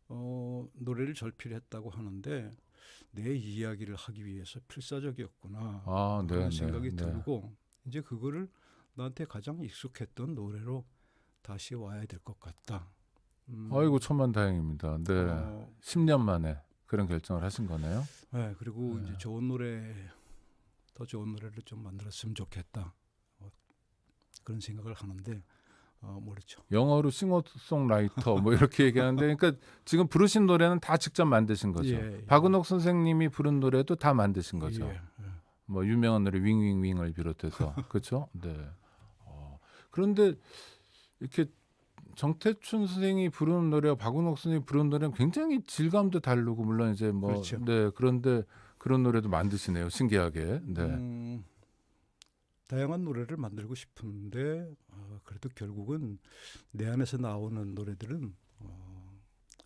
Speaker 7: 노래를 절필했다고 하는데 내 이야기를 하기 위해서 필사적이었구나 그런 생각이 들고 이제 그거를 나한테 가장 익숙했던 노래로 다시 와야 될 것 같다.
Speaker 1: 아이고 천만다행입니다. 네. 10년 만에 그런 결정을 하신 거네요.
Speaker 7: 네, 그리고 이제 더 좋은 노래를 좀 만들었으면 좋겠다. 그런 생각을 하는데 모르죠.
Speaker 1: 영어로 싱어송라이터 뭐 이렇게 얘기하는데 그러니까 지금 부르신 노래는 다 직접 만드신 거죠.
Speaker 7: 예.
Speaker 1: 박은옥 선생님이 부른 노래도 다 만드신 거죠.
Speaker 7: 예.
Speaker 1: 뭐 유명한 노래 윙윙윙을 비롯해서 그렇죠? 네. 그런데 이렇게 정태춘 선생이 부르는 노래와 박은옥 선생이 부르는 노래는 굉장히 질감도 다르고 물론 이제 뭐
Speaker 7: 그렇죠.
Speaker 1: 네. 그런데 그런 노래도 만드시네요. 신기하게. 네.
Speaker 7: 다양한 노래를 만들고 싶은데 그래도 결국은 내 안에서 나오는 노래들은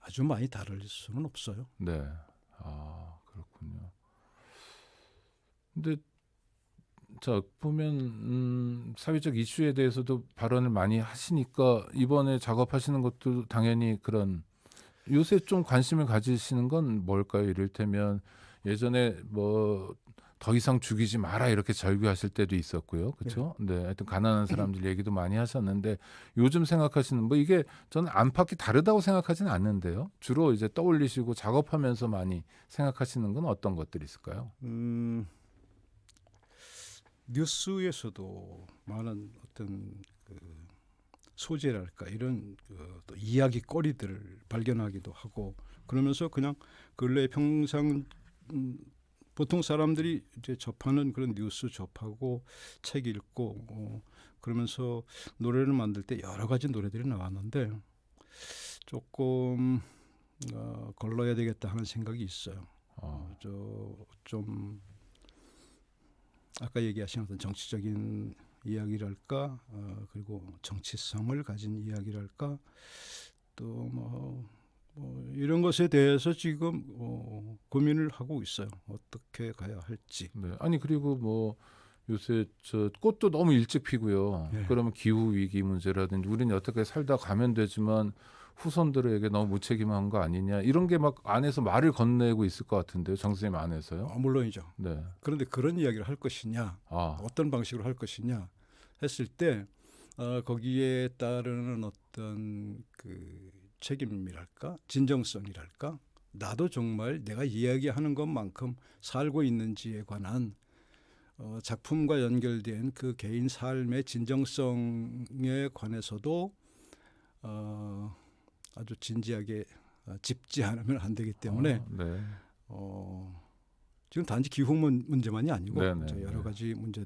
Speaker 7: 아주 많이 다를 수는 없어요.
Speaker 1: 네. 그렇군요. 근데 자 보면 사회적 이슈에 대해서도 발언을 많이 하시니까 이번에 작업하시는 것도 당연히 그런 요새 좀 관심을 가지시는 건 뭘까요? 이를테면 예전에 뭐 더 이상 죽이지 마라 이렇게 절규하실 때도 있었고요. 그렇죠? 네. 하여튼 가난한 사람들 얘기도 많이 하셨는데 요즘 생각하시는 뭐 이게 저는 안팎이 다르다고 생각하지는 않는데요. 주로 이제 떠올리시고 작업하면서 많이 생각하시는 건 어떤 것들이 있을까요?
Speaker 7: 뉴스에서도 많은 어떤 그 소재랄까 이런 또 이야기거리들을 발견하기도 하고 그러면서 그냥 근래 평상 보통 사람들이 이제 접하는 그런 뉴스 접하고 책 읽고 그러면서 노래를 만들 때 여러 가지 노래들이 나왔는데 조금 걸러야 되겠다 하는 생각이 있어요. 좀 아까 얘기하신 어떤 정치적인 이야기랄까 그리고 정치성을 가진 이야기랄까 또 뭐 이런 것에 대해서 지금 고민을 하고 있어요. 어떻게 가야 할지.
Speaker 1: 네. 아니 그리고 뭐 요새 저 꽃도 너무 일찍 피고요.
Speaker 7: 네.
Speaker 1: 그러면 기후 위기 문제라든지 우리는 어떻게 살다 가면 되지만 후손들에게 너무 무책임한 거 아니냐 이런 게 막 안에서 말을 건네고 있을 것 같은데요. 정 선생님 안에서요.
Speaker 7: 물론이죠.
Speaker 1: 네.
Speaker 7: 그런데 그런 이야기를 할 것이냐 어떤 방식으로 할 것이냐 했을 때 거기에 따르는 어떤 그 책임이랄까 진정성이랄까 나도 정말 내가 이야기하는 것만큼 살고 있는지에 관한 작품과 연결된 그 개인 삶의 진정성에 관해서도 아주 진지하게 짚지 않으면 안 되기 때문에
Speaker 1: 네.
Speaker 7: 지금 단지 기후 문제만이 아니고
Speaker 1: 네네,
Speaker 7: 여러 가지 문제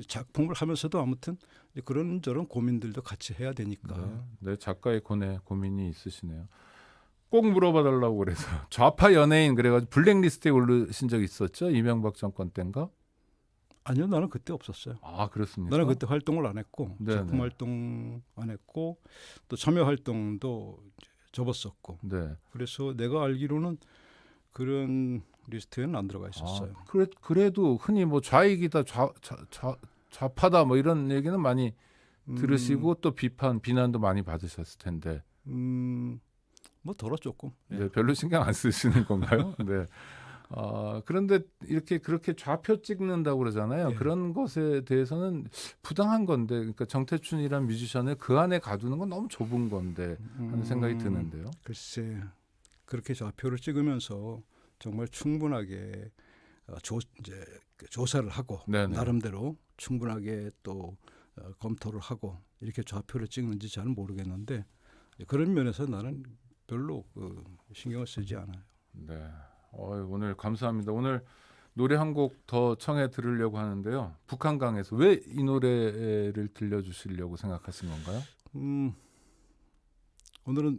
Speaker 7: 작품을 하면서도 아무튼 그런저런 고민들도 같이 해야 되니까.
Speaker 1: 네, 작가의 고민이 있으시네요. 꼭 물어봐달라고 그래서 좌파 연예인 그래가지고 블랙리스트에 오르신 적 있었죠? 이명박 정권 때인가?
Speaker 7: 아니요, 나는 그때 없었어요.
Speaker 1: 아, 그렇습니까?
Speaker 7: 나는 그때 활동을 안 했고
Speaker 1: 네네.
Speaker 7: 작품 활동 안 했고 또 참여 활동도 이제 접었었고
Speaker 1: 네.
Speaker 7: 그래서 내가 알기로는 그런 리스트에는 안 들어가 있었어요.
Speaker 1: 아, 그래도 흔히 뭐 좌익이다, 좌파다 뭐 이런 얘기는 많이 들으시고 또 비난도 많이 받으셨을 텐데.
Speaker 7: 뭐 덜어 조금. 예.
Speaker 1: 네, 별로 신경 안 쓰시는 건가요? 네. 그런데 그렇게 좌표 찍는다고 그러잖아요.
Speaker 7: 예.
Speaker 1: 그런 것에 대해서는 부당한 건데, 그러니까 정태춘이란 뮤지션을 그 안에 가두는 건 너무 좁은 건데 하는 생각이 드는데요.
Speaker 7: 글쎄, 그렇게 좌표를 찍으면서 정말 충분하게 이제 조사를 하고
Speaker 1: 네네.
Speaker 7: 나름대로 충분하게 또 검토를 하고 이렇게 좌표를 찍는지 잘 모르겠는데 그런 면에서 나는 별로 신경을 쓰지 않아요.
Speaker 1: 네. 오늘 감사합니다. 오늘 노래 한 곡 더 청해 들으려고 하는데요. 북한강에서 왜 이 노래를 들려주시려고 생각하신 건가요?
Speaker 7: 오늘은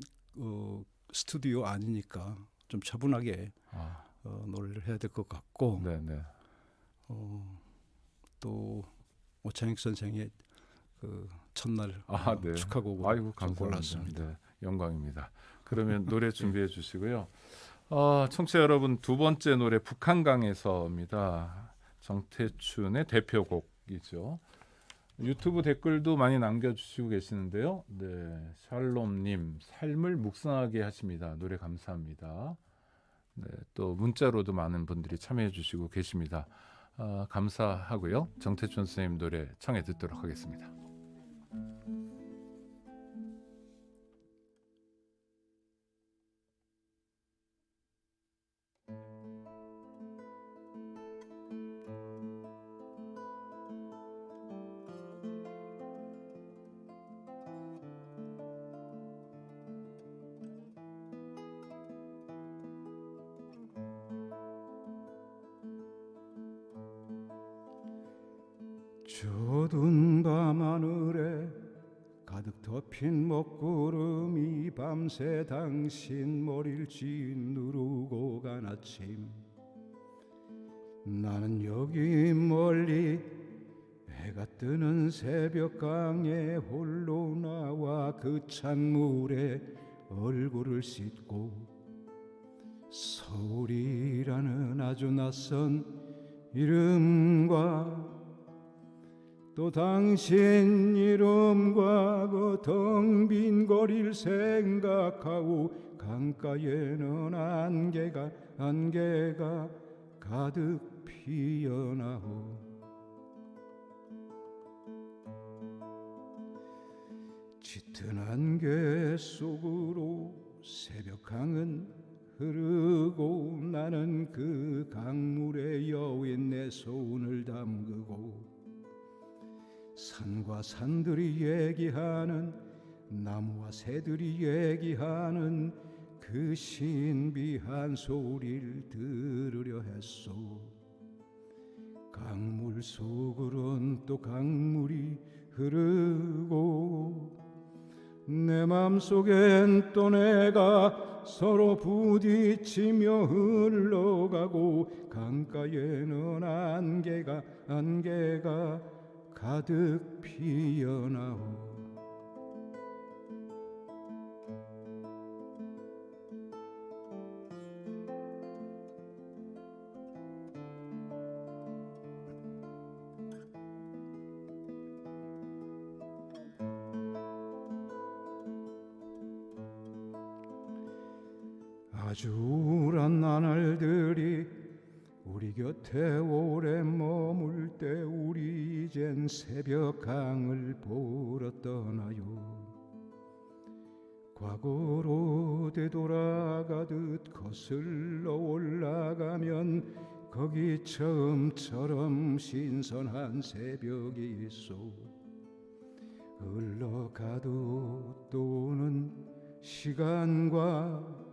Speaker 7: 스튜디오 아니니까 좀 차분하게 노래를 해야 될 것 같고
Speaker 1: 네네.
Speaker 7: 또 오창익 선생의 그 첫날
Speaker 1: 네.
Speaker 7: 축하곡을
Speaker 1: 아이고,
Speaker 7: 좀
Speaker 1: 감사합니다.
Speaker 7: 골랐습니다.
Speaker 1: 네, 영광입니다. 그러면 노래 준비해 주시고요. 청취자 여러분, 두 번째 노래 북한강에서입니다. 정태춘의 대표곡이죠. 유튜브 댓글도 많이 남겨주시고 계시는데요. 네, 샬롬님 삶을 묵상하게 하십니다. 노래 감사합니다. 네, 또 문자로도 많은 분들이 참여해 주시고 계십니다. 감사하고요. 정태춘 선생님 노래 청해 듣도록 하겠습니다.
Speaker 7: 젖은 밤하늘에 가득 덮인 먹구름이 밤새 당신 머리를 짓누르고 간 아침 나는 여기 멀리 해가 뜨는 새벽강에 홀로 나와 그 찬물에 얼굴을 씻고 서울이라는 아주 낯선 이름과 또 당신 이름과 그 텅 빈 거리를 생각하고 강가에는 안개가 가득 피어나오 짙은 안개 속으로 새벽강은 흐르고 나는 그 강물에 여윈 내 손을 담그고 산과 산들이 얘기하는 나무와 새들이 얘기하는 그 신비한 소리를 들으려 했소 강물 속으론 또 강물이 흐르고 내 맘속엔 또 내가 서로 부딪히며 흘러가고 강가에는 안개가 가득 피어나오 아주 우울한 나날들이 우리 곁에 오래 머물 때 우리 이젠 새벽강을 보러 떠나요 과거로 되돌아가듯 거슬러 올라가면 거기 처음처럼 신선한 새벽이 있어 흘러가도 또 오는 시간과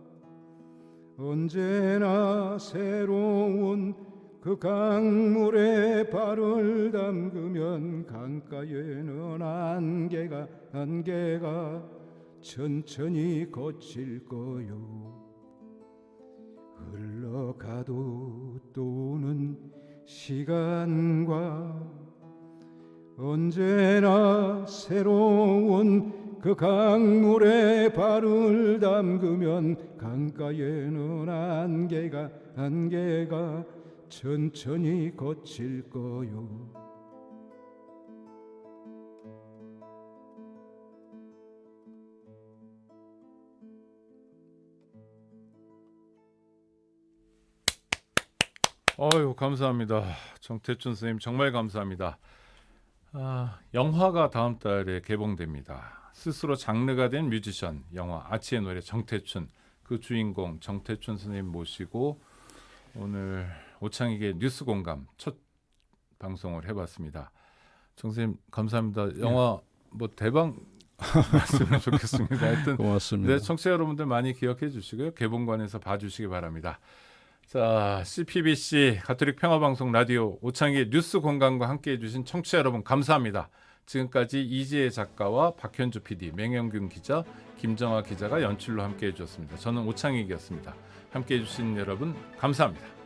Speaker 7: 언제나 새로운 그 강물에 발을 담그면 강가에는 안개가 천천히 거칠 거요 흘러가도 또 오는 시간과 언제나 새로운 그 강물에 발을 담그면 강가에는 안개가 천천히 걷힐 거요.
Speaker 1: 어유 감사합니다. 정태춘 선생님 정말 감사합니다. 영화가 다음 달에 개봉됩니다. 스스로 장르가 된 뮤지션, 영화 아치의 노래 정태춘, 그 주인공 정태춘 선생님 모시고 오늘 오창익의 뉴스 공감 첫 방송을 해봤습니다. 정 선생님 감사합니다. 영화 뭐 대박 났으면 좋겠습니다. 하여튼
Speaker 7: 고맙습니다.
Speaker 1: 네, 청취자 여러분들 많이 기억해 주시고요. 개봉관에서 봐주시기 바랍니다. 자, CPBC 가톨릭 평화방송 라디오 오창익의 뉴스 공감과 함께해 주신 청취자 여러분 감사합니다. 지금까지 이지혜 작가와 박현주 PD, 맹영균 기자, 김정아 기자가 연출로 함께해 주셨습니다. 저는 오창익이었습니다. 함께해 주신 여러분 감사합니다.